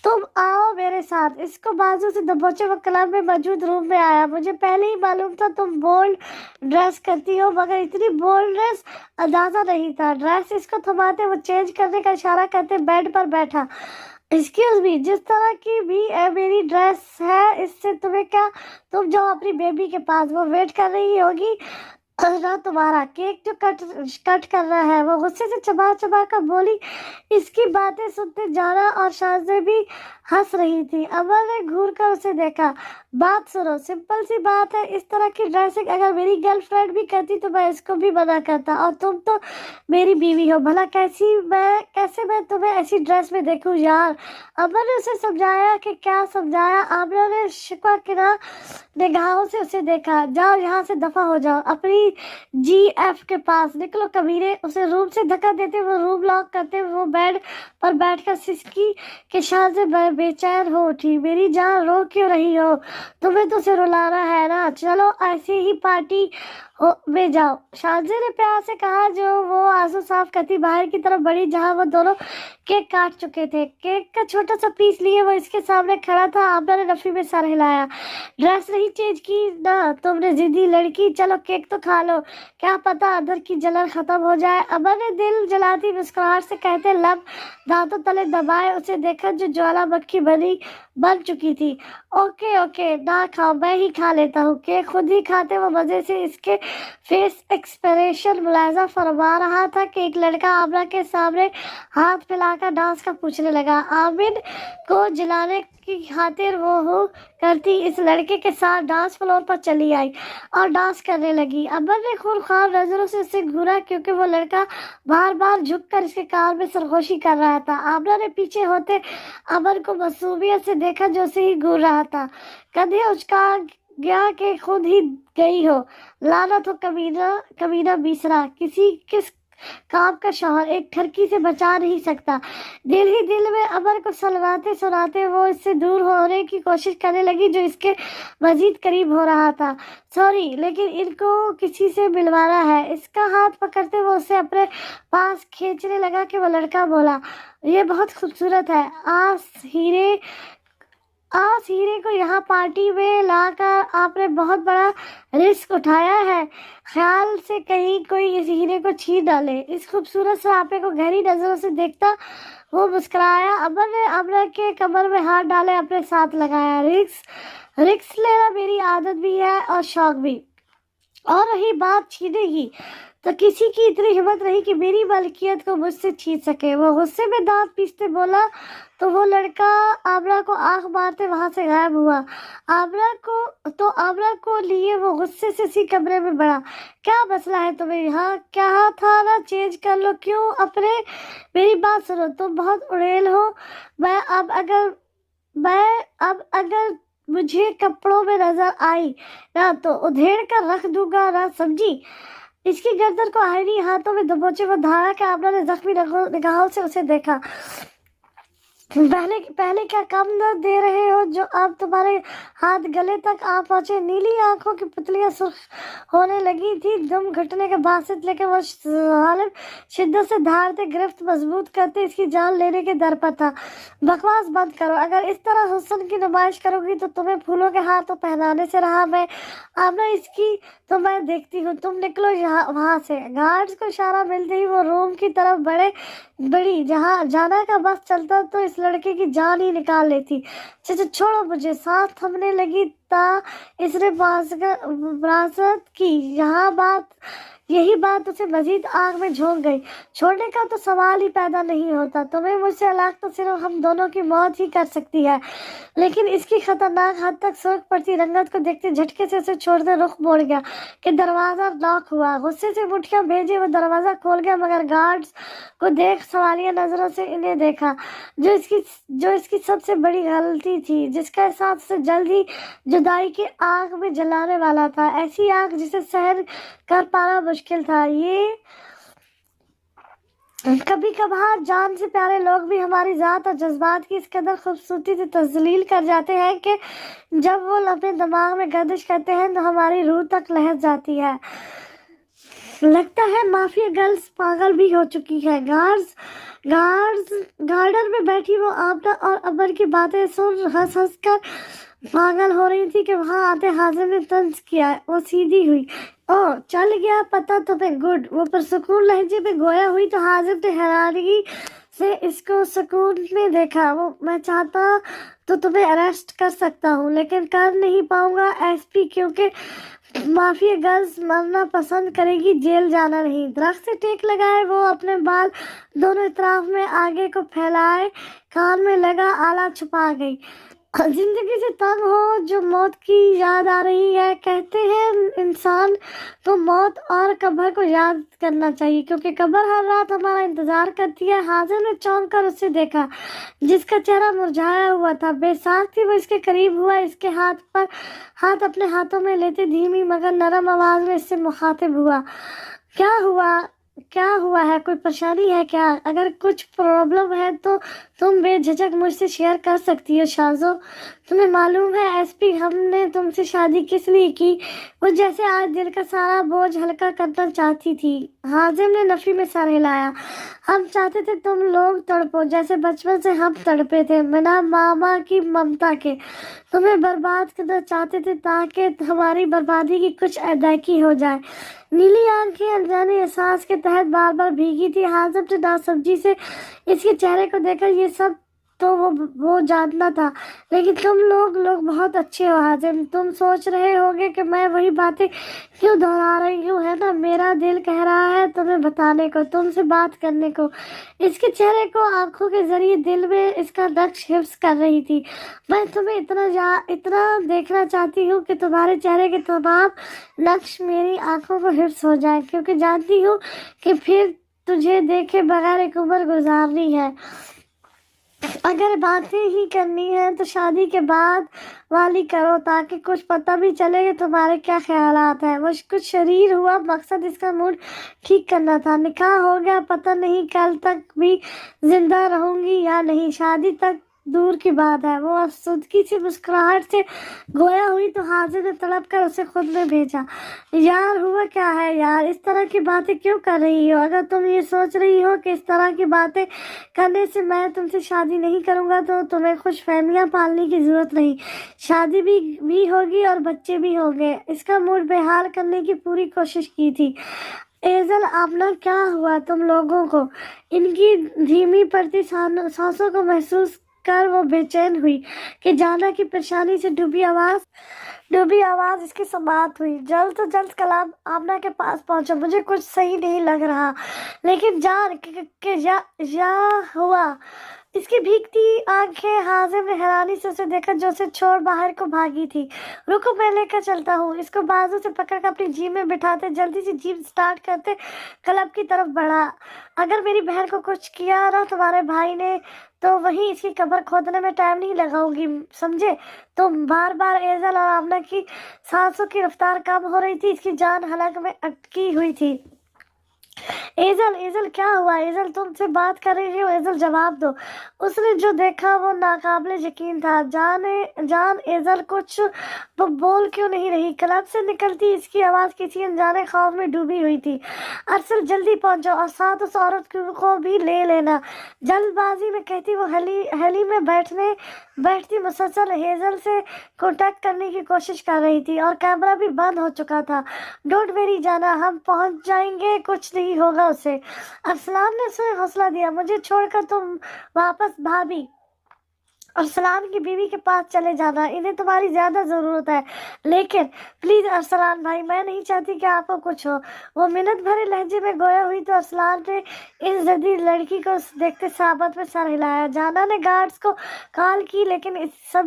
तुम आओ मेरे साथ। इसको बाजू से दबोचे वो क्लब में मौजूद रूम में आया। मुझे पहले ही मालूम था तुम बोल्ड ड्रेस करती हो, मगर इतनी बोल्ड ड्रेस अंदाजा नहीं था। ड्रेस इसको थमाते वो चेंज करने का इशारा करते बेड पर बैठा। एक्सक्यूज मी, जिस तरह की भी मेरी ड्रेस है इससे तुम्हें क्या? तुम जाओ अपनी बेबी के पास, वो वेट कर रही होगी ना तुम्हारा। केक जो कट कर रहा है। वो गुस्से से चबा चबा कर बोली। इसकी बातें सुनते जाना और शाज़े भी हंस रही थी। अमर ने घूर कर उसे देखा। बात सुनो, सिंपल सी बात है, इस तरह की ड्रेसिंग अगर मेरी गर्लफ्रेंड भी करती तो मैं इसको भी मना करता, और तुम तो मेरी बीवी हो। भला कैसे मैं तुम्हें ऐसी ड्रेस में देखूं यार। अमर ने उसे समझाया कि क्या समझाया। आमना ने शिकवा किरा निगाहों से उसे देखा। जाओ यहाँ से दफा हो जाओ, अपनी GF के पास निकलो कमीने। उसे रूम से धक्का देते वो रूम लॉक करते वो बेड पर बैठकर सिसकी के शाज़े बेचैन हो उठी। मेरी जान, रो क्यों रही हो? तुम्हें तो उसे रुलाना है ना। चलो ऐसे ही पार्टी में जाओ, शाज़े ने प्यार से कहा, जो वो आंसू साफ करती बाहर की तरफ बढ़ी, जहां वो दोनों केक काट चुके थे। केक का छोटा सा पीस लिए वो इसके सामने खड़ा था। आमना ने नफी में सर हिलाया। ड्रेस नहीं चेंज की ना तुमने, जिद्दी लड़की। चलो केक तो खा लो, क्या पता अंदर की जलन खत्म हो जाए। अमर ने दिल जलाती मुस्कुराहट से कहते लब दांतों तले दबाए उसे देखा, जो ज्वालामुखी बन चुकी थी। ओके ना खाओ, मैं ही खा लेता हूँ। केक खुद ही खाते वो मजे से इसके फेस एक्सप्रेशन मुलायजा फरमा रहा था कि एक लड़का आमना के सामने हाथ फैलाकर डांस का पूछने लगा। आमिर को जिलाने की खातिर वो करती इस लड़के के साथ डांस फ्लोर पर चली आई और डांस करने लगी। अमर ने खूनखार नजरों से उसे घूरा, क्योंकि वो लड़का बार बार झुककर इसके कान में सरगोशी कर रहा था। आमना ने पीछे होते अमर को मासूमियत से देखा, जो उसे ही घूर रहा था। कंधे गया कि खुद ही गई हो। लानत हो कमीना कमीना बीसरा, किस काम का शौहर एक ठरकी से बचा नहीं सकता। दिल ही दिल में अमर को सलवाते सुनाते वो इससे दूर होने की कोशिश करने लगी जो इसके मजीद करीब हो रहा था। सॉरी, लेकिन इनको किसी से मिलवाना है। इसका हाथ पकड़ते वो उसे अपने पास खींचने लगा कि वो लड़का बोला, ये बहुत खूबसूरत है। आज हीरे को यहाँ पार्टी में लाकर आपने बहुत बड़ा रिस्क उठाया है। ख्याल से कहीं कोई इस हीरे को छीन डाले। इस खूबसूरत सरापे को गहरी नजरों से देखता वो मुस्कुराया। अमर ने अमर के कमर में हाथ डाले अपने साथ लगाया। रिस्क लेना मेरी आदत भी है और शौक भी। और रही बात छीने की, तो किसी की इतनी हिम्मत नहीं कि मेरी मलकियत को मुझसे छीन सके। वो गुस्से में दांत पीसते बोला तो वो लड़का आमरा को आंख मारते वहां से गायब हुआ। आमरा को लिए वो गुस्से से इसी कमरे में बढ़ा। क्या मसला है तुम्हें? यहाँ क्या था ना, चेंज कर लो। क्यों अपने? मेरी बात सुनो, तुम बहुत उड़ेल हो। मैं अब अगर मुझे कपड़ों में नजर आई ना तो उधेड़ कर रख दूंगा ना, समझी? इसकी गर्दन को आईनी हाथों में दबोचे वो धारा के आमरा ने जख्मी निगाहों से उसे देखा। पहले क्या कम दर्द दे रहे हो जो अब तुम्हारे हाथ गले तक आ पहुंचे? नीली आंखों की पुतलियां सुर्ख होने लगी थी। दम घुटने के बासित लेके वो जालिम शिद्दत से धारते गिरफ्त मजबूत करते इसकी जान लेने के दर पर था। बकवास बंद करो। अगर इस तरह हुस्न की नुमाइश करोगी तो तुम्हें फूलों के हार तो पहनाने से रहा मैं। आमना इसकी तो मैं देखती हूँ। तुम निकलो वहां से। गार्ड्स को इशारा मिलते ही वो रूम की तरफ बड़ी जहाँ जाना का बस चलता तो इस लड़के की जान ही निकाल लेती। चाचा छोड़ो मुझे। सांस थमने लगी ता इसने विरासत की। यही बात उसे मजीद आग में झोंक गई। छोड़ने का तो सवाल ही पैदा नहीं होता। तुम्हें मुझसे अलग तो सिर्फ हम दोनों की मौत ही कर सकती है। लेकिन इसकी खतरनाक हद तक सुर्ख पड़ती रंगत को देखते झटके से उसे छोड़ते रुख मोड़ गया कि दरवाजा लॉक हुआ। गुस्से से मुठ्ठियां भेजे वो दरवाजा खोल गया, मगर गार्ड्स को देख सवालिया नजरों से इन्हें देखा, जो इसकी सबसे बड़ी गलती थी, जिसका एहसास उसे जल्द ही जुदाई की आग में जलाने वाला था। ऐसी आग जिसे सहन कर पाना मुश्किल था। ये कभी कभार जान से प्यारे लोग भी हमारी जात और जज्बात की इस कदर खूबसूरती से तजलील कर जाते हैं कि जब वो अपने दिमाग में गर्दिश करते हैं तो हमारी रूह तक लहक जाती है। लगता है माफिया गर्ल्स पागल भी हो चुकी है। गार्डन में बैठी वो आमना और अमर की बातें सुन हंस कर पागल हो रही थी कि वहां आते हाजिम ने तंज किया। वो सीधी हुई। ओ चल गया पता तुम्हें? गुड। वो पुरसुकून लहजे में गोया हुई तो हाजिम ने हैरानी से इसको सुकून में देखा। वो मैं चाहता तो तुम्हें अरेस्ट कर सकता हूँ लेकिन कर नहीं पाऊंगा एसपी, क्योंकि माफिया गर्ल्स मरना पसंद करेगी, जेल जाना नहीं। दरख्त से टेक लगाए वो अपने बाल दोनों तरफ में आगे को फैलाए कान में लगा आला छुपा गई। जिंदगी से तंग हो जो मौत की याद आ रही है। कहते हैं इंसान को मौत और कब्र को याद करना चाहिए क्योंकि कब्र हर रात हमारा इंतजार करती है। हाजिर ने चौंक कर उसे देखा जिसका चेहरा मुरझाया हुआ था। बेसाख थी वो इसके करीब हुआ, इसके हाथ अपने हाथों में लेते धीमी मगर नरम आवाज में इससे मुखातिब हुआ। क्या हुआ है? कोई परेशानी है क्या? अगर कुछ प्रॉब्लम है तो तुम बेझिझक मुझसे शेयर कर सकती हो शाज़ो। तुम्हें मालूम है एसपी, हमने तुमसे शादी किस लिए की? वो जैसे आज दिल का सारा बोझ हल्का करना चाहती थी। हाजिम ने नफी में सर हिलाया। हम चाहते थे तुम लोग तड़पो जैसे बचपन से हम तड़पे थे, बिना मामा की ममता के। तुम्हें बर्बाद करना चाहते थे ताकि हमारी बर्बादी की कुछ अदायगी हो जाए। नीली आंखें अनजाने एहसास के तहत बार बार भीगी थी। हाजिम ने नासमझी से इसके चेहरे को देखा। ये सब तो वो जानना था, लेकिन तुम लोग बहुत अच्छे हो हाजिम। तुम सोच रहे होगे कि मैं वही बातें क्यों दोहरा रही हूँ, है ना? मेरा दिल कह रहा है तुम्हें बताने को, तुमसे बात करने को। इसके चेहरे को आंखों के जरिए दिल में इसका नक्श हिफ्ज कर रही थी। मैं तुम्हें इतना देखना चाहती हूँ कि तुम्हारे चेहरे के तमाम नक्श मेरी आंखों को हिफ्ज हो जाए, क्योंकि जानती हूँ कि फिर तुझे देखे बगैर एक उम्र गुजारनी है। اگر باتیں ہی کرنی ہے تو شادی کے بعد والی کرو، تاکہ کچھ پتہ بھی چلے کہ تمہارے کیا خیالات ہیں۔ وہ کچھ شریر ہوا، مقصد اس کا موڈ ٹھیک کرنا تھا۔ نکاح ہو گیا، پتہ نہیں کل تک بھی زندہ رہوں گی یا نہیں، شادی تک دور کی بات ہے۔ وہ افسردگی سے مسکراہٹ سے گویا ہوئی تو حاضر نے تڑپ کر اسے خود میں بھیجا۔ یار ہوا کیا ہے یار، اس طرح کی باتیں کیوں کر رہی ہو؟ اگر تم یہ سوچ رہی ہو کہ اس طرح کی باتیں کرنے سے میں تم سے شادی نہیں کروں گا تو تمہیں خوش فہمیاں پالنے کی ضرورت نہیں، شادی بھی ہوگی اور بچے بھی ہوں گے۔ اس کا موڈ بحال کرنے کی پوری کوشش کی تھی۔ ایزل آمنہ، کیا ہوا تم لوگوں کو؟ ان کی دھیمی پڑتی سانسوں کو محسوس کر وہ بے چین ہوئی کہ جانا کی پریشانی سے ڈوبی آواز اس کی سماعت ہوئی۔ جلد سے جلد کلام آمنہ کے پاس پہنچا۔ مجھے کچھ صحیح نہیں لگ رہا، لیکن جان کہ یا ہوا۔ اس کی بھیگتی آنکھیں، حازم نے حیرانی سے اسے دیکھا جو اسے چھوڑ باہر کو بھاگی تھی۔ رکو، میں لے کر چلتا ہوں۔ اس کو بازو سے پکڑ کر اپنی جیپ میں بٹھاتے جلدی سے جیپ سٹارٹ کرتے کلب کی طرف بڑھا۔ اگر میری بہن کو کچھ کیا نا تمہارے بھائی نے تو وہیں اس کی قبر کھودنے میں ٹائم نہیں لگاؤں گی، سمجھے تم؟ بار بار ایزل اور آمنہ کی سانسوں کی رفتار کم ہو رہی تھی، اس کی جان حلق میں اٹکی ہوئی تھی۔ ایزل کیا ہوا؟ ایزل تم سے بات کر رہی ہو، ایزل جواب دو۔ اس نے جو دیکھا وہ ناقابل یقین تھا۔ جان ایزل کچھ بول کیوں نہیں رہی؟ کلب سے نکلتی اس کی آواز کسی انجانے خوف میں ڈوبی ہوئی تھی۔ ارسل جلدی پہنچو اور ساتھ اس عورت کو بھی لے لینا، جلد بازی میں کہتی وہ ہیلی میں بیٹھتی مسلسل ہیزل سے کانٹیکٹ کرنے کی کوشش کر رہی تھی اور کیمرہ بھی بند ہو چکا تھا۔ ڈونٹ ویری جانا، ہم پہنچ جائیں گے، کچھ نہیں ہوگا اسے۔ ارسلان نے اسے حوصلہ دیا۔ مجھے چھوڑ کر تم واپس بھابھی ارسلان کی بیوی کے پاس چلے جانا، انہیں تمہاری زیادہ ضرورت ہے۔ لیکن پلیز ارسلان بھائی، میں نہیں چاہتی کہ آپ کو کچھ ہو۔ وہ منت بھرے لہجے میں گویا ہوئی تو ارسلان نے اس جدید لڑکی کو دیکھتے صحابت میں سر ہلایا۔ جانا نے گارڈز کو کال کی لیکن اس سب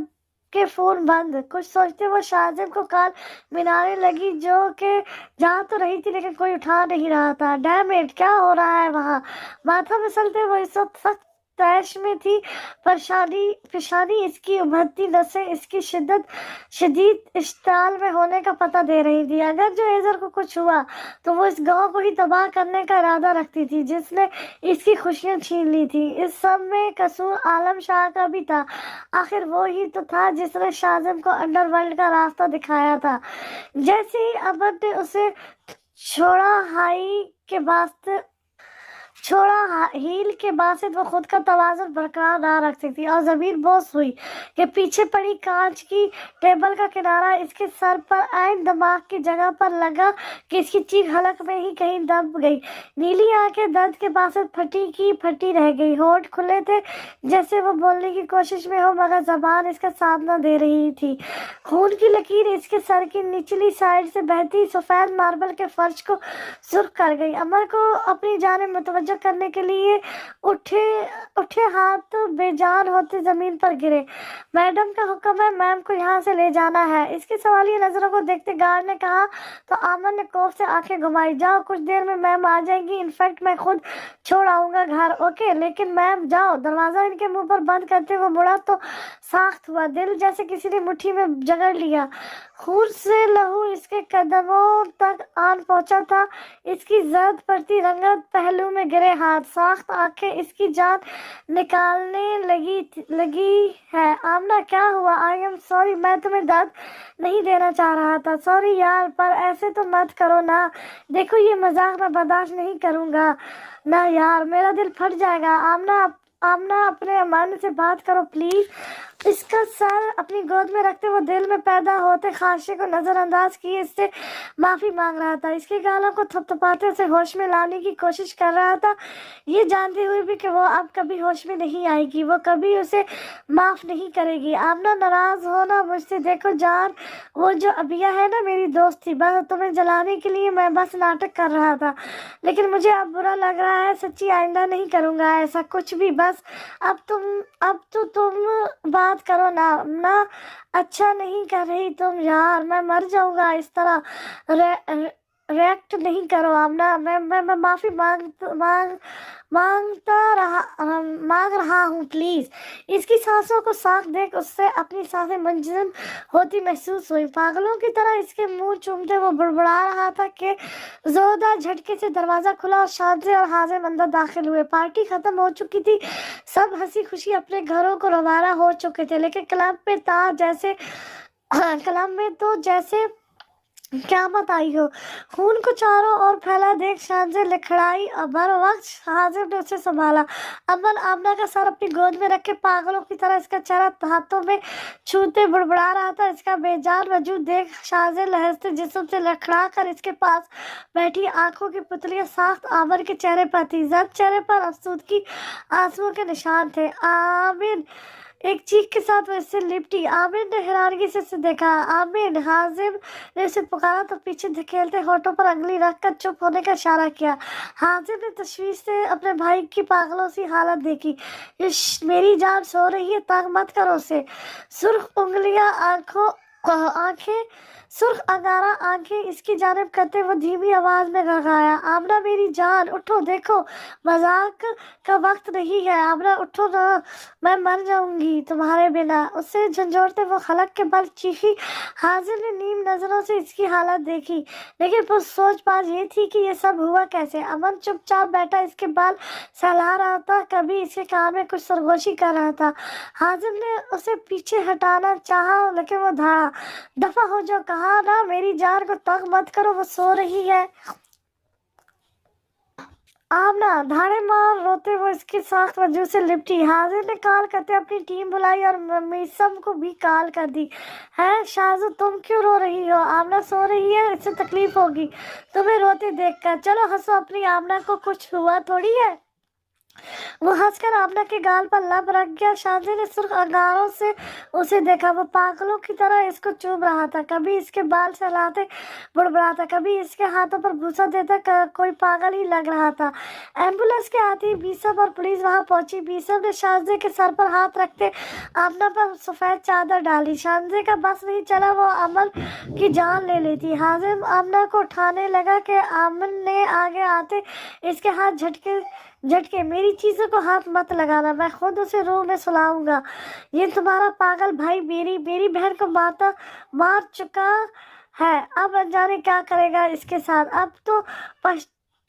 کے فون بند۔ کچھ سوچتے وہ شاہزب کو کال ملانے لگی جو کہ جا تو رہی تھی لیکن کوئی اٹھا نہیں رہا تھا۔ ڈیم اٹ، کیا ہو رہا ہے وہاں؟ ماتھا مسلتے وہ اس وقت سخت طیش میں تھی۔ پیشانی اس کی ابھرتی نسیں اس کی شدید اشتعال میں ہونے کا پتہ دے رہی تھی۔ اگر جو ایزل کو کچھ ہوا تو وہ اس گاؤں کو ہی تباہ کرنے کا ارادہ رکھتی تھی جس نے اس کی خوشیاں چھین لی تھی۔ اس سب میں قصور عالم شاہ کا بھی تھا، آخر وہ ہی تو تھا جس نے شاہزب کو انڈر ورلڈ کا راستہ دکھایا تھا۔ جیسے ہی امن نے اسے چھوڑا ہیل کے باسط وہ خود کا توازن برقرار نہ رکھ سکتی اور زمین بوس ہوئی کہ پیچھے پڑی کانچ کی ٹیبل کا کنارہ اس کے سر پر عین دماغ کی جگہ پر لگا کہ اس کی چیخ حلق میں ہی کہیں دب گئی۔ نیلی آنکھیں درد کے باسط پھٹی کی پھٹی رہ گئی، ہونٹ کھلے تھے جیسے وہ بولنے کی کوشش میں ہو مگر زبان اس کا ساتھ نہ دے رہی تھی۔ خون کی لکیر اس کے سر کی نچلی سائڈ سے بہتی سفید ماربل کے فرش کو سرخ کر گئی۔ امر کو اپنی جانب متوجہ کرنے کے لیے اٹھے ہاتھ بے جان ہوتے زمین پر گرے۔ میڈم کا حکم ہے، میم کو یہاں سے لے جانا ہے۔ اس کی سوالیہ نظروں کو دیکھتے گارڈ نے کہا تو آمن نے خوف سے آنکھیں گھمائی۔ جاؤ، کچھ دیر میں میم آ جائیں گی، انفیکٹ میں خود چھوڑ آؤں گا گھر، اوکے؟ لیکن میم جاؤ۔ دروازہ ان کے منہ پر بند کرتے وہ مڑا تو ساخت ہوا، دل جیسے کسی نے مٹھی میں جگڑ لیا۔ خون سے لہو اس کے قدموں تک آن پہنچا تھا، اس کی زرد پڑتی رنگت پہلو میں گرے ہاتھ، ساخت آنکھیں اس کی جان نکالنے لگی ہے۔ آمنہ، کیا ہوا؟ آئی ایم سوری، میں تمہیں درد نہیں دینا چاہ رہا تھا۔ سوری یار، پر ایسے تو مت کرو نا، دیکھو یہ مذاق میں برداشت نہیں کروں گا نا یار، میرا دل پھٹ جائے گا۔ آمنہ اپنے امن سے بات کرو پلیز۔ اس کا سر اپنی گود میں رکھتے وہ دل میں پیدا ہوتے خدشے کو نظر انداز کیے اس سے معافی مانگ رہا تھا، اس کے گالوں کو تھپتھپاتے اسے ہوش میں لانے کی کوشش کر رہا تھا، یہ جانتے ہوئے بھی کہ وہ اب کبھی ہوش میں نہیں آئے گی، وہ کبھی اسے معاف نہیں کرے گی۔ آمنہ، ناراض ہونا مجھ سے؟ دیکھو جان، وہ جو ابیہ ہے نا میری دوست تھی، بس تمہیں جلانے کے لیے میں بس ناٹک کر رہا تھا، لیکن مجھے اب برا لگ رہا ہے سچی، آئندہ نہیں کروں گا ایسا کچھ بھی، بس اب تو تم بات کرو نا۔ اچھا نہیں کر رہی تم یار، میں مر جاؤں گا اس طرح रिएक्ट नहीं करो आमना, मैं माफ़ी मांग रहा हूँ प्लीज़। इसकी सांसों को साफ देख उससे अपनी सांसें मंजन होती महसूस हुई। पागलों की तरह इसके मुंह चूमते वो बड़बड़ा रहा था कि जोरदार झटके से दरवाज़ा खुला और शादी और हाजिम अंदर दाखिल हुए। पार्टी ख़त्म हो चुकी थी, सब हंसी खुशी अपने घरों को रवाना हो चुके थे, लेकिन क्लब में तो जैसे क़यामत आई हो। खून को चारों ओर फैला देख शानजे लड़खड़ाई और बर वक्त हाजिम ने उसे संभाला। अमन आमना का सर अपनी गोद में रख के पागलों की तरह इसका चेहरा हाथों में छूते बड़बड़ा रहा था। इसका बेजान वजूद देख शानजे लहजते जिस्म से लड़खड़ा कर इसके पास बैठी आंखों की पुतलियां साख्त आमिर के चेहरे पर थी। जब चेहरे पर अफसोदगी आंसुओं के निशान थे। आमिर एक चीख के साथ वो इससे लिपटी। आमिर ने हैरानगी से उसे देखा। आमिर, हाजिम ने उसे पुकारा तो पीछे धकेलते होठों पर अंगली रखकर चुप होने का इशारा किया। हाजिम ने तशवीश से अपने भाई की पागलों सी हालत देखी। मेरी जान सो रही है, तंग मत करो उसे। सुर्ख अंगारा आंखें इसकी जानिब करते वो धीमी आवाज में गड़गड़ाया, आमना मेरी जान उठो, देखो मजाक का वक्त नहीं है। आमना उठो ना, मैं मर जाऊंगी तुम्हारे बिना। उससे झंझोड़ते वो खलक के बल चीखी। हाजिर ने नीम नजरों से इसकी हालत देखी, लेकिन वो सोच बात ये थी कि ये सब हुआ कैसे। अमन चुपचाप बैठा इसके बाल सहला रहा था, कभी इसके कान में कुछ सरगोशी कर रहा था। हाजिर ने उसे पीछे हटाना चाहा, लेकिन वो धाड़ा। दफा हो जो, कहा ना, मेरी जान को तंग मत करो, वो सो रही है। आमना धाड़े मार रोते वो इसकी साख्त वजह से लिपटी। हाजिर ने कॉल करते अपनी टीम बुलाई और मीसम को भी कॉल कर दी। है शाजू, तुम क्यों रो रही हो? आमना सो रही है, इससे तकलीफ होगी तुम्हें रोते देखकर। चलो हंसो, अपनी आमना को कुछ हुआ थोड़ी है। वो हंसकर आमना के गाल पर लब रख गया। शादी ने सुर्ख अंगारों से उसे देखा। वो पागलों की तरह इसको चूम रहा था, कभी इसके बाल सहलाते बुड़बड़ाता, कभी इसके हाथों पर भूसा देता। कोई पागल ही लग रहा था। एम्बुलेंस के आते ही बीसम और पुलिस वहां पहुंची। बीसम ने शादी के सर पर हाथ रखते आमना पर सफेद चादर डाली। शादी का बस नहीं चला, वो अमन की जान ले लेती। हाजिम आमना को उठाने लगा कि आमन ने आगे आते इसके हाथ झटके, मेरी चीजों को हाथ मत लगाना, मैं खुद उसे रूम में सुलाऊंगा। ये तुम्हारा पागल भाई मेरी बहन को मार चुका है, अब अनजाने क्या करेगा इसके साथ। अब तो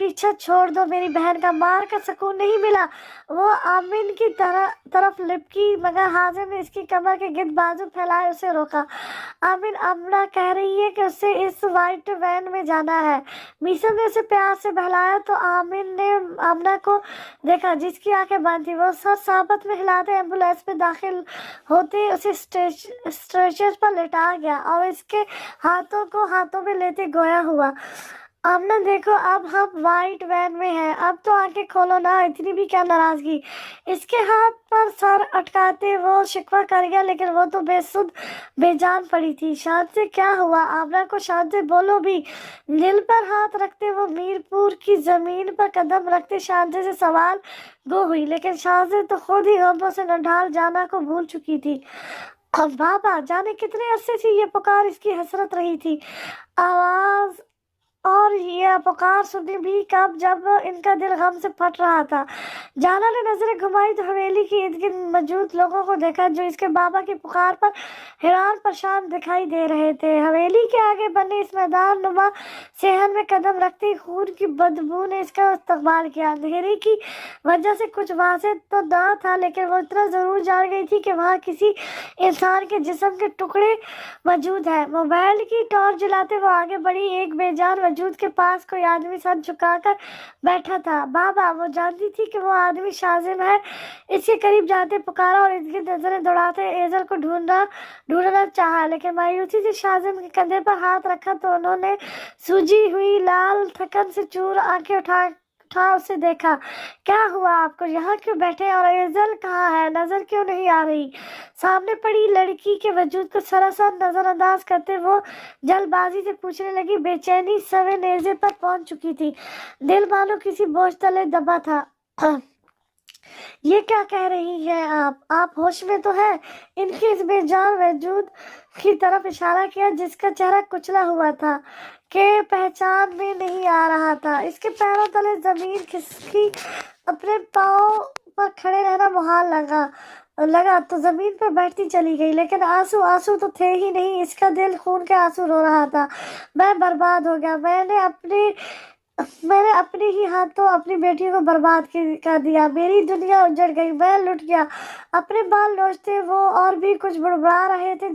पीछा छोड़ दो, मेरी बहन का मार का सुकून नहीं मिला। वो आमिन की तरफ लिपकी, मगर हाजिर ने इसकी कमर के गिर्द बाजू फैलाए उसे रोका। आमिन, अमना कह रही है कि उसे इस वाइट वैन में जाना है। मीसम ने उसे प्यार से बहलाया तो आमिन ने अमना को देखा, जिसकी आंखें बंद थी। वो सर साबत में हिलाते एम्बुलेंस में दाखिल होते उसे स्ट्रेचर पर लेटा गया और इसके हाथों में लेते गोया हुआ। आमना देखो, अब हम वाइट वैन में हैं, अब तो आंखें खोलो ना, इतनी भी क्या नाराजगी। इसके हाथ पर सर अटकाते वो शिकवा कर गया, लेकिन वो तो बेसुध बेजान पड़ी थी। शांत से क्या हुआ? आमना को शांत से बोलो भी। दिल पर हाथ रखते वो मीरपुर की जमीन पर कदम रखते शांत से सवाल गो हुई, लेकिन शांत तो खुद ही गमों से नढाल जाना को भूल चुकी थी। अब बाबा जाने कितने अरसे से ये पुकार इसकी हसरत रही थी। आवाज और ये पुकार सुनी भी कब, जब इनका दिल गम से फट रहा था। जाना ने नजरें घुमाई तो हवेली के इर्द गिर्द मौजूद लोगों को देखा, जो इसके बाबा की पुकार पर हैरान परेशान दिखाई दे रहे थे। हवेली के आगे बने इस मैदान नुमा सेहन में कदम रखते खून की बदबू ने इसका इस्तकबाल किया। अंधेरे की वजह से कुछ वाज़ेह तो ना था, लेकिन वो इतना जरूर जान गई थी कि वहाँ किसी इंसान के जिस्म के टुकड़े मौजूद है। मोबाइल की टॉर्च जलाते वो आगे बढ़ी। एक बेजान वजूद के पास कोई आदमी सर झुकाकर बैठा था। बाबा, वो जानती थी कि वो आदमी शाजिम है। इसके करीब जाते पुकारा और इर्द-गिर्द नजरें दौड़ाते एजल को ढूंढना चाहा, लेकिन मायूसी से शाजिम के कंधे पर हाथ रखा तो उन्होंने सूजी हुई लाल थकन से चूर आंखें उठा उसे देखा। क्या हुआ आपको? यहाँ क्यों बैठे? और एजल कहाँ है? नजर क्यों नहीं आ रही? सामने पड़ी लड़की के वजूद को सरासर नजरअंदाज करते वो जल्दबाजी से पूछने लगी। बेचैनी सवे नेज़े पर पहुंच चुकी थी, दिल मानो किसी बोझ तले दबा था। یہ کیا کہہ رہی ہیں آپ ہوش میں تو ہیں؟ ان کے اس بے جان وجود کی طرف اشارہ کیا جس کا چہرہ کچلا ہوا تھا کہ پہچان میں نہیں آ رہا تھا۔ اس کے پیروں تلے زمین کھسکی، اپنے پاؤں پر کھڑے رہنا محال لگا تو زمین پر بیٹھتی چلی گئی، لیکن آنسو تو تھے ہی نہیں، اس کا دل خون کے آنسو رو رہا تھا۔ میں برباد ہو گیا، میں نے اپنے ہی ہاتھوں اپنی بیٹی کو برباد کر دیا، میری دنیا اجڑ گئی، میں لٹ گیا۔ اپنے بال نوچتے وہ اور بھی کچھ بڑبڑا رہے تھے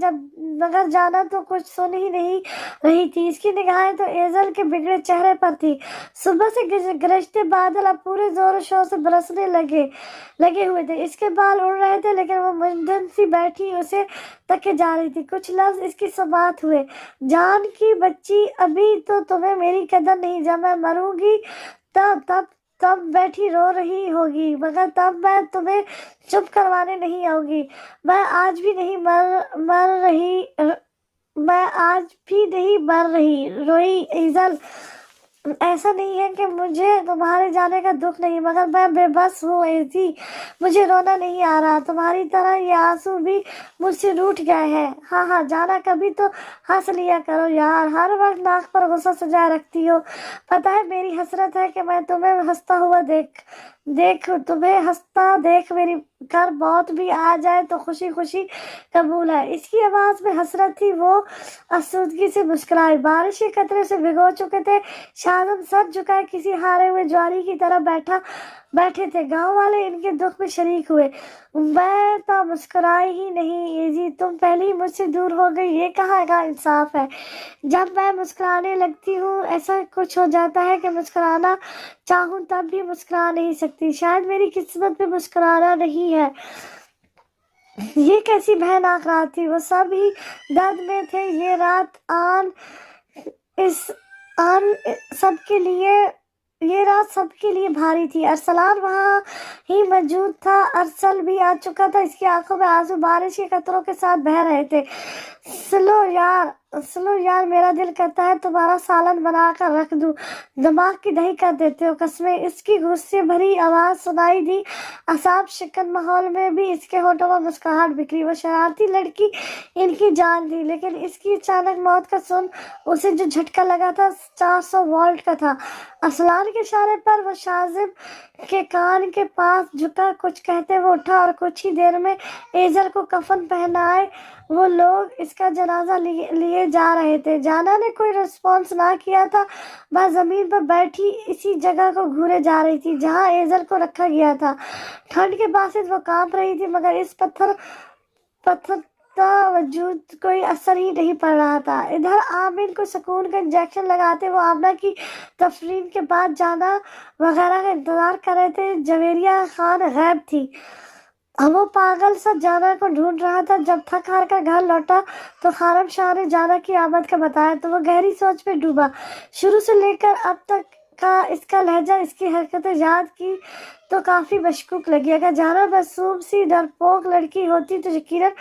مگر جانا تو کچھ سن ہی نہیں رہی تھی۔ اس کی نگاہیں تو ایزل کے بگڑے چہرے پر تھی۔ صبح سے گرجتے بادل اب پورے زور و شور سے برسنے لگے ہوئے تھے۔ اس کے بال اڑ رہے تھے لیکن وہ مجنون سی بیٹھی اسے تکے جا رہی تھی۔ کچھ لفظ اس کی سماعت ہوئے۔ جان کی بچی، ابھی تو تمہیں میری قدر نہیں، جب میں مروں گی تب بیٹھی رو رہی ہوگی، مگر تب میں تمہیں چپ کروانے نہیں آؤں گی۔ میں آج بھی نہیں مر رہی روئی ایزل۔ ایسا نہیں ہے کہ مجھے تمہارے جانے کا دکھ نہیں، مگر میں بے بس ہوں ایزی، مجھے رونا نہیں آ رہا، تمہاری طرح یہ آنسو بھی مجھ سے روٹھ گئے ہیں۔ ہاں جانا، کبھی تو ہنس لیا کرو یار، ہر وقت ناک پر غصہ سجائے رکھتی ہو۔ پتہ ہے میری حسرت ہے کہ میں تمہیں ہنستا ہوا تمہیں ہنستا دیکھ میری کر موت بھی آ جائے تو خوشی خوشی قبول ہے۔ اس کی آواز میں حسرت تھی۔ وہ آسودگی سے مسکرائی۔ بارش کے قطرے سے بھگو چکے تھے۔ شاہزم سر جھکائے کسی ہارے ہوئے جواری کی طرح بیٹھے تھے۔ گاؤں والے ان کے دکھ میں شریک ہوئے۔ میں تو مسکرائی ہی نہیں ایزی، تم پہلے ہی مجھ سے دور ہو گئی، یہ کہاں کا انصاف ہے؟ جب میں مسکرانے لگتی ہوں ایسا کچھ ہو جاتا ہے کہ مسکرانا چاہوں تب بھی مسکرا نہیں سکتی۔ شاید میری قسمت میں مسکرانا نہیں ہے۔ یہ کیسی بھیانک رات تھی، وہ سب ہی درد میں تھے۔ یہ رات سب کے لیے بھاری تھی۔ ارسلان وہاں ہی موجود تھا۔ ارسل بھی آ چکا تھا، اس کی آنکھوں میں آنسو بارش کے قطروں کے ساتھ بہہ رہے تھے۔ سلو یار، میرا دل کرتا ہے تمہارا سالن بنا کر رکھ دوں، دماغ کی دہی کر دیتے ہو قسمیں۔ اس کی غصے بھری آواز سنائی دی۔ اعصاب شکن ماحول میں بھی اس کے ہونٹوں پر مسکراہٹ بکھری۔ وہ شرارتی لڑکی ان کی جان تھی، لیکن اس کی اچانک موت کا سن اسے جو جھٹکا لگا تھا 400 وولٹ کا تھا۔ ارسلان کے اشارے پر وہ شاہزم کے کان کے پاس جھکا، کچھ کہتے وہ اٹھا اور کچھ ہی دیر میں ایزل کو کفن پہنائے وہ لوگ اس کا جنازہ لیے جا رہے تھے۔ جانا نے کوئی رسپانس نہ کیا تھا، بس زمین پر بیٹھی اسی جگہ کو گھورے جا رہی تھی جہاں ایزل کو رکھا گیا تھا۔ ٹھنڈ کے باعث وہ کانپ رہی تھی، مگر اس پتھر کا وجود کوئی اثر ہی نہیں پڑ رہا تھا۔ ادھر آمین کو سکون کا انجیکشن لگاتے وہ آمنہ کی تفرین کے بعد جانا وغیرہ کا انتظار کر رہے تھے۔ جویریہ خان غائب تھی۔ وہ پاگل سا جانا کو ڈھونڈ رہا تھا۔ جب تھک ہار کر گھر لوٹا تو خارم شاہ نے جانا کی آمد کا بتایا تو وہ گہری سوچ میں ڈوبا۔ شروع سے لے کر اب تک کا اس کا لہجہ، اس کی حرکتیں یاد کی تو کافی مشکوک لگی۔ اگر جانا معصوم سی ڈرپوک لڑکی ہوتی تو یقیناً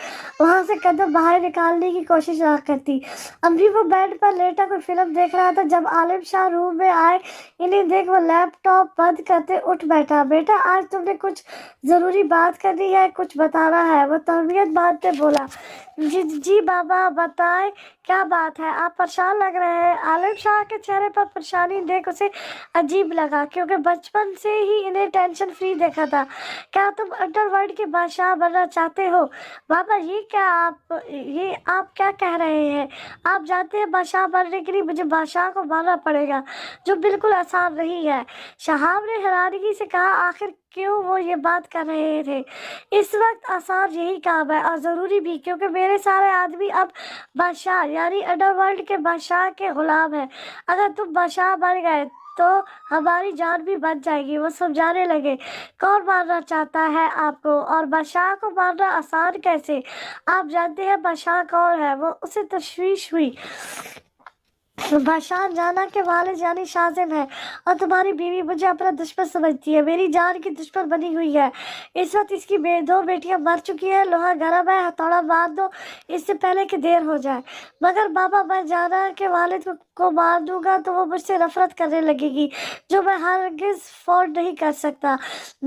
وہاں سے قدم باہر نکالنے کی کوشش نہ کرتی۔ ابھی وہ بیڈ پر لیٹا کوئی فلم دیکھ رہا تھا جب عالم شاہ روم میں آئے۔ انہیں دیکھ وہ لیپ ٹاپ بند کرتے اٹھ بیٹھا۔ بیٹا، آج تم نے کچھ ضروری بات کرنی ہے، کچھ بتانا ہے؟ وہ تہمت باندھتے بولا۔ جی بابا، بتائیں کیا بات ہے؟ آپ پریشان لگ رہے ہیں۔ عالم شاہ کے چہرے پر پریشانی دیکھ اسے عجیب لگا، کیونکہ بچپن سے ہی انہیں ٹینشن فری دیکھا تھا۔ کیا تم انڈر ورلڈ کے بادشاہ بننا چاہتے ہو؟ بابا، یہ آپ کیا کہہ رہے ہیں؟ آپ جانتے ہیں بادشاہ بننے کے لیے مجھے بادشاہ کو مارنا پڑے گا، جو بالکل آسان نہیں ہے۔ شہاب نے حیرانگی سے کہا، آخر کیوں وہ یہ بات کر رہے تھے؟ اس وقت آسان یہی کام ہے اور ضروری بھی، کیونکہ میرے سارے آدمی اب بادشاہ یعنی انڈر ورلڈ کے بادشاہ کے غلام ہیں۔ اگر تم بادشاہ بن گئے تو ہماری جان بھی بچ جائے گی۔ وہ سمجھانے لگے، کون مارنا چاہتا ہے آپ کو؟ اور بادشاہ کو مارنا آسان کیسے؟ آپ جانتے ہیں بادشاہ کون ہے؟ وہ اسے تشویش ہوئی۔ بادشاہ جانا کے والد یعنی شاہزم ہے، اور تمہاری بیوی مجھے اپنا دشمن سمجھتی ہے، میری جان کی دشمن بنی ہوئی ہے۔ اس وقت اس کی دو بیٹیاں مر چکی ہیں۔ لوہا گرم ہے، ہتھوڑا باندھ دو اس سے پہلے کہ دیر ہو جائے۔ مگر بابا، میں جانا کے والد کو کو مار دوں گا تو وہ مجھ سے نفرت کرنے لگے گی، جو میں ہرگز فورڈ نہیں کر سکتا۔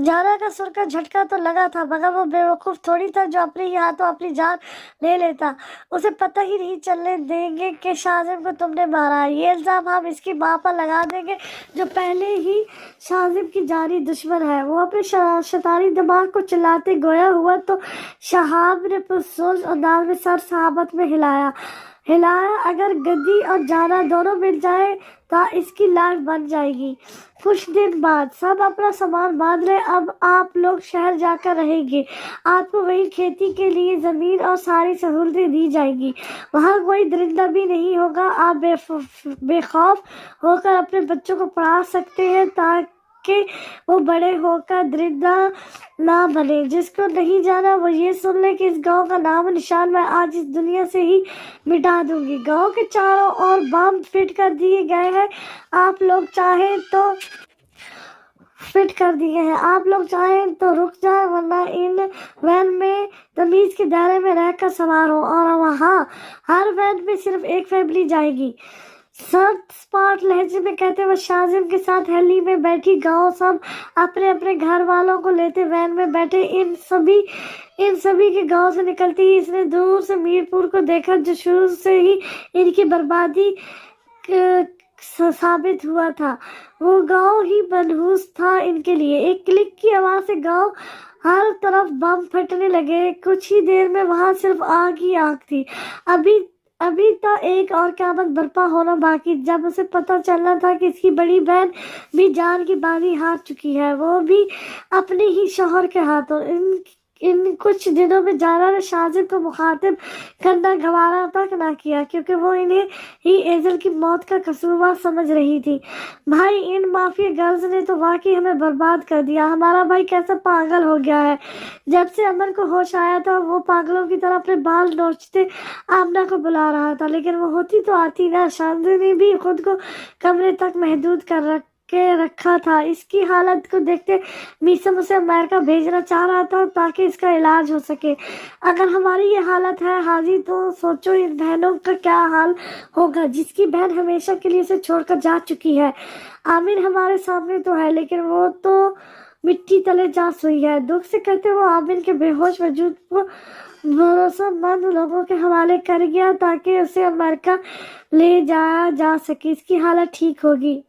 جانا کا سر کا جھٹکا تو لگا تھا، مگر وہ بیوقوف تھوڑی تھا جو اپنے ہی ہاتھوں اپنی جان لے لیتا۔ اسے پتہ ہی نہیں چلنے دیں گے کہ شاذم کو تم نے مارا ہے۔ یہ الزام ہم اس کی ماں پر لگا دیں گے جو پہلے ہی شاذم کی جانی دشمن ہے۔ وہ اپنے شیطانی دماغ کو چلاتے گویا ہوا تو شہاب نے پرسوز انداز میں سر صحابت میں ہلایا۔ اگر گدی اور جانا دونوں مل جائے تو اس کی لاش بن جائے گی۔ کچھ دن بعد سب اپنا سامان باندھ لیں، اب آپ لوگ شہر جا کر رہیں گے۔ آپ کو وہیں کھیتی کے لیے زمین اور ساری سہولتیں دی جائیں گی۔ وہاں کوئی درندہ بھی نہیں ہوگا۔ آپ بے خوف ہو کر اپنے بچوں کو پڑھا سکتے ہیں تاکہ وہ بڑے ہو کر درندہ نہ بنے۔ جس کو نہیں جانا وہ یہ سن لے کہ اس گاؤں کا نام و نشان میں آج اس دنیا سے ہی مٹا دوں گی۔ گاؤں کے چاروں اور بم فٹ کر دیے گئے ہیں، آپ لوگ چاہیں تو رک جائیں، ورنہ ان وین میں تمیز کے دائرے میں رہ کر سوار ہو، اور وہاں ہر وین میں صرف ایک فیملی جائے گی۔ سرد سپاٹ لہجے میں کہتے وہ شاذم کے ساتھ ہیلی میں بیٹھی۔ گاؤں سب اپنے اپنے گھر والوں کو لیتے وین میں بیٹھے۔ ان سبھی کے گاؤں سے نکلتی ہی اس نے دور سے میرپور کو دیکھا، جو شروع سے ہی ان کی بربادی ثابت ہوا تھا۔ وہ گاؤں ہی منحوس تھا ان کے لیے۔ ایک کلک کی آواز سے گاؤں ہر طرف بم پھٹنے لگے۔ کچھ ہی دیر میں وہاں صرف آگ ہی آگ تھی۔ ابھی تو ایک اور قیامت برپا ہونا باقی۔ جب اسے پتہ چلنا تھا کہ اس کی بڑی بہن بھی جان کی بازی ہار چکی ہے، وہ بھی اپنے ہی شوہر کے ہاتھوں۔ ان کچھ دنوں میں جانا نے شاذم کو مخاطب کرنا گوارا تک نہ کیا، کیونکہ وہ انہیں ہی ایزل کی موت کا قصوروار سمجھ رہی تھی۔ بھائی، ان مافیا گرلز نے تو واقعی ہمیں برباد کر دیا۔ ہمارا بھائی کیسا پاگل ہو گیا ہے۔ جب سے امن کو ہوش آیا تھا وہ پاگلوں کی طرح اپنے بال نوچتے آمنہ کو بلا رہا تھا، لیکن وہ ہوتی تو آتی نہ۔ شاذم نے بھی خود کو کمرے تک محدود کر کے رکھا تھا۔ اس کی حالت کو دیکھتے میسم اسے امریکہ بھیجنا چاہ رہا تھا تاکہ اس کا علاج ہو سکے۔ اگر ہماری یہ حالت ہے حاجی، تو سوچو ان بہنوں کا کیا حال ہوگا جس کی بہن ہمیشہ کے لیے اسے چھوڑ کر جا چکی ہے۔ آمین ہمارے سامنے تو ہے، لیکن وہ تو مٹی تلے جا سوئی ہے۔ دکھ سے کہتے وہ آمین کے بے ہوش وجود کو بھروسہ مند لوگوں کے حوالے کر گیا تاکہ اسے امریکہ لے جایا جا سکے۔ اس کی حالت ٹھیک ہوگی۔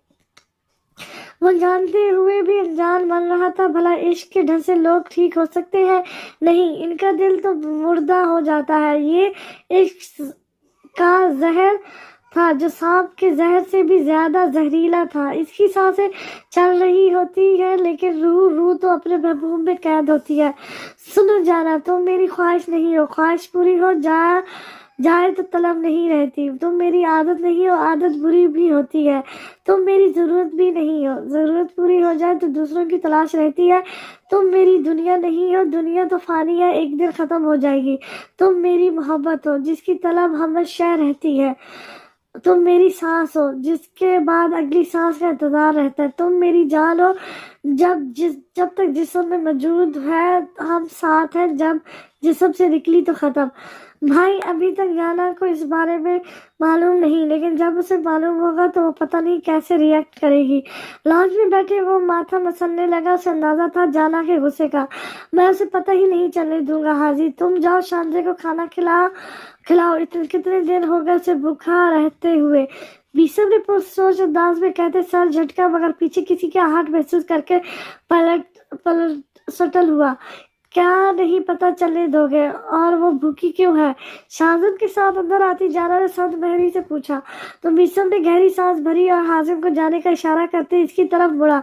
وہ جانتے ہوئے بھی انجان بن رہا تھا۔ بھلا عشق کے ڈھنگ سے لوگ ٹھیک ہو سکتے ہیں؟ نہیں، ان کا دل تو مردہ ہو جاتا ہے۔ یہ عشق کا زہر تھا جو سانپ کے زہر سے بھی زیادہ زہریلا تھا۔ اس کی سانسیں چل رہی ہوتی ہیں لیکن روح تو اپنے محبوب میں قید ہوتی ہے۔ سنو جانا، تم میری خواہش نہیں ہو، خواہش پوری ہو جائے تو طلب نہیں رہتی۔ تم میری عادت نہیں ہو، عادت بری بھی ہوتی ہے۔ تم میری ضرورت بھی نہیں ہو، ضرورت پوری ہو جائے تو دوسروں کی تلاش رہتی ہے۔ تم میری دنیا نہیں ہو، دنیا تو فانی ہے، ایک دن ختم ہو جائے گی۔ تم میری محبت ہو جس کی طلب ہمیشہ رہتی ہے۔ تم میری سانس ہو جس کے بعد اگلی سانس کا انتظار رہتا ہے۔ تم میری جان ہو، جب تک جسم میں موجود ہے ہم ساتھ ہیں، جب جسم سے نکلی تو ختم۔ بھائی، ابھی تک جانا کو اس بارے میں معلوم نہیں، لیکن جب اسے معلوم ہوگا تو وہ پتہ نہیں کیسے ری ایکٹ کرے گی۔ لانچ میں بیٹھے وہ ماتھا مسلنے لگا۔ اسے اندازہ تھا جانا کے غصے کا۔ میں اسے پتہ ہی نہیں چلنے دوں گا حاجی۔ تم جاؤ شانزے کو کھانا کھلاؤ۔ کتنے دن ہو گئے اسے بھوکا رہتے ہوئے؟ بیسم نے پرسوچ انداز میں کہتے سر جھٹکا، مگر پیچھے کسی کی آہٹ محسوس کر کے پلٹ سٹل ہوا۔ کیا نہیں پتہ چلنے دو گے؟ اور وہ بھوکی کیوں ہے؟ شاذم کے ساتھ اندر آتی جانا نے سخت مہری سے پوچھا تو بیسم نے گہری سانس بھری اور حازم کو جانے کا اشارہ کرتے اس کی طرف مڑا۔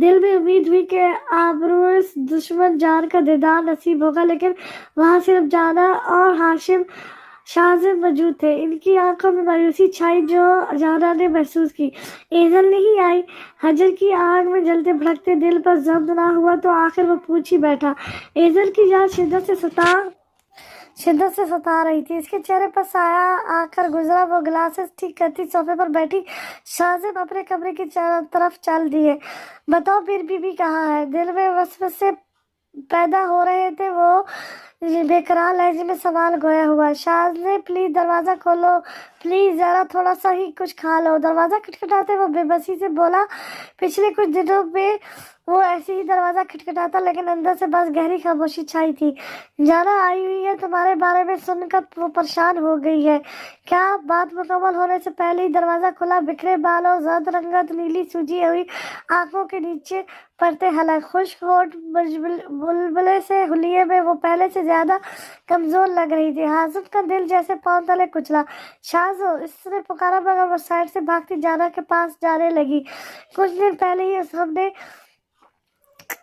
دل میں امید ہوئی کہ آبروئے دشمن جان کا دیدار نصیب ہوگا، لیکن وہاں صرف جانا اور شاذم موجود تھے۔ ان کی آنکھوں میں مایوسی چھائی جو جانا نے محسوس کی۔ ایزل نہیں آئی؟ حجر کی آگ میں جلتے بھڑکتے دل پر ضبط نہ ہوا تو آخر وہ پوچھ ہی بیٹھا۔ ایزل کی جان شدت سے ستا رہی تھی۔ اس کے چہرے پر سایہ آ کر گزرا۔ وہ گلاسز ٹھیک کرتی صوفے پر بیٹھی۔ شاذم اپنے کمرے کی طرف چل دیے۔ بتاؤ پھر بی بی کہاں ہے؟ دل میں وسوسے पैदा हो रहे थे वो बेकरार लहजे में सवाल गोया हुआ। शाज ने प्लीज दरवाजा खोलो, प्लीज जरा थोड़ा सा ही कुछ खा लो। दरवाजा खटखटाते वो बेबसी से बोला। पिछले कुछ दिनों में वो ऐसे ही दरवाजा खटखटाता, लेकिन अंदर से बस गहरी खामोशी छाई थी। जाना आई हुई है, तुम्हारे बारे में सुनकर वो परेशान हो गई है। क्या बात मुकम्मल होने से पहले ही दरवाजा खुला। बिखरे बालों, जर्द रंगत, नीली सूजी हुई आंखों के नीचे पड़ते हलक, खुश्क होठ बुलबुले से हुलिये में वो पहले से ज्यादा कमजोर लग रही थी। हाजिम का दिल जैसे पांव तले कुचला। शाजो, इसने पुकारा, मगर वो साइड से भागती जाना के पास जाने लगी। कुछ दिन पहले ही हमने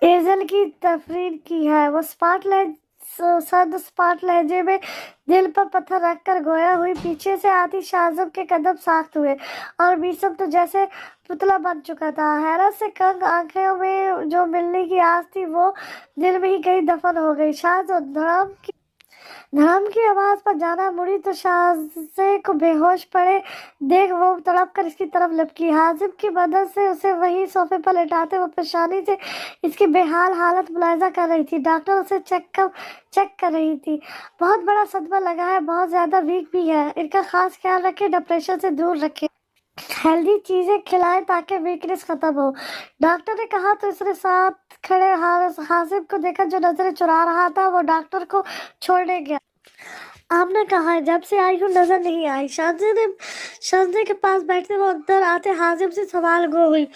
एजल की तफरीर की है। वो सर्द स्पाट लहजे में दिल पर पत्थर रखकर गोया हुई पीछे से आती शाजब के कदम साख्त हुए और बीसम तो जैसे पुतला बन चुका था। हैरत से कंग आंखों में जो मिलने की आस थी वो दिल में ही कहीं दफन हो गई। शाजब धड़म की आवाज पर जाना मुड़ी तो शाहज़े को बेहोश पड़े देख वो तड़प कर इसकी तरफ लपकी। हाजिम की मदद से उसे वही सोफे पर लेटाते वो परेशानी से इसकी बेहाल हालत मुलायजा कर रही थी। डॉक्टर उसे चेक कर रही थी। बहुत बड़ा सदमा लगा है, बहुत ज्यादा वीक भी है, इनका खास ख्याल रखे, डिप्रेशन से दूर रखे, हेल्दी चीजें खिलाएं ताकि वीकनेस खत्म हो। डॉक्टर ने कहा तो इसने साथ खड़े हासिब को देखा जो नजरें चुरा रहा था। वो डॉक्टर को छोड़ने गया। आपने कहा जब से आई हूँ नजर नहीं आई। शांति के पास बैठते वो अंदर आते हाजिम से सवाल गो हुई।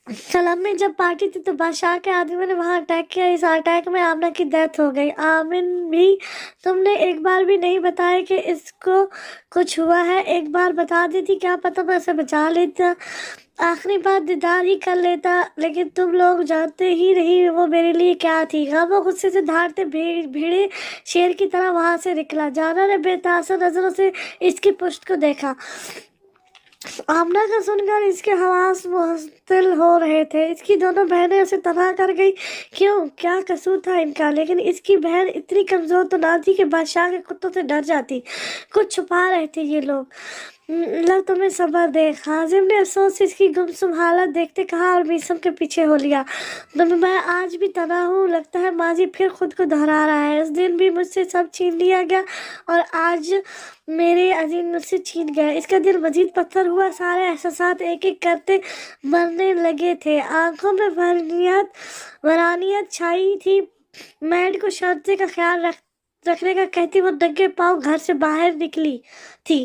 सलाम में जब पार्टी थी तो बादशाह के आदमी ने वहां अटैक किया। इस अटैक में आमना की डेथ हो गई। आमिन भी तुमने एक बार भी नहीं बताया कि इसको कुछ हुआ है। एक बार बता देती, क्या पता मैं उसे बचा लेता, आखिरी बार दीदार ही कर लेता। लेकिन तुम लोग जानते ही नहीं वो मेरे लिए क्या थी। वो गुस्से से धारते भिड़े शेर की तरह वहां से निकला। जाना ने बेतासर नजरों से इसकी पुश्त को देखा। आमना का सुनकर इसके हवास मुस्तल हो रहे थे। इसकी दोनों बहनें उसे तबाह कर गई। क्यों, क्या कसूर था इनका? लेकिन इसकी बहन इतनी कमजोर तो ना थी कि बादशाह के कुत्तों से डर जाती। कुछ छुपा रहे थे ये लोग। अल्लाह तुम्हें सब्र दे। हाजिम ने अफसोस से इसकी गुमसुम हालत देखते कहा और बीसम के पीछे हो लिया। मैं आज भी तना हूँ, लगता है माजी फिर खुद को दोहरा रहा है। उस दिन भी मुझसे सब छीन लिया गया और आज मेरे अजीज मुझसे छीन गया। इसका दिल मजीद पत्थर हुआ। सारे एहसास एक एक करते मरने लगे थे। आंखों में वरानियत छाई थी। मैड को शांति का ख्याल रखने का कहती वो नंगे पाँव घर से बाहर निकली थी।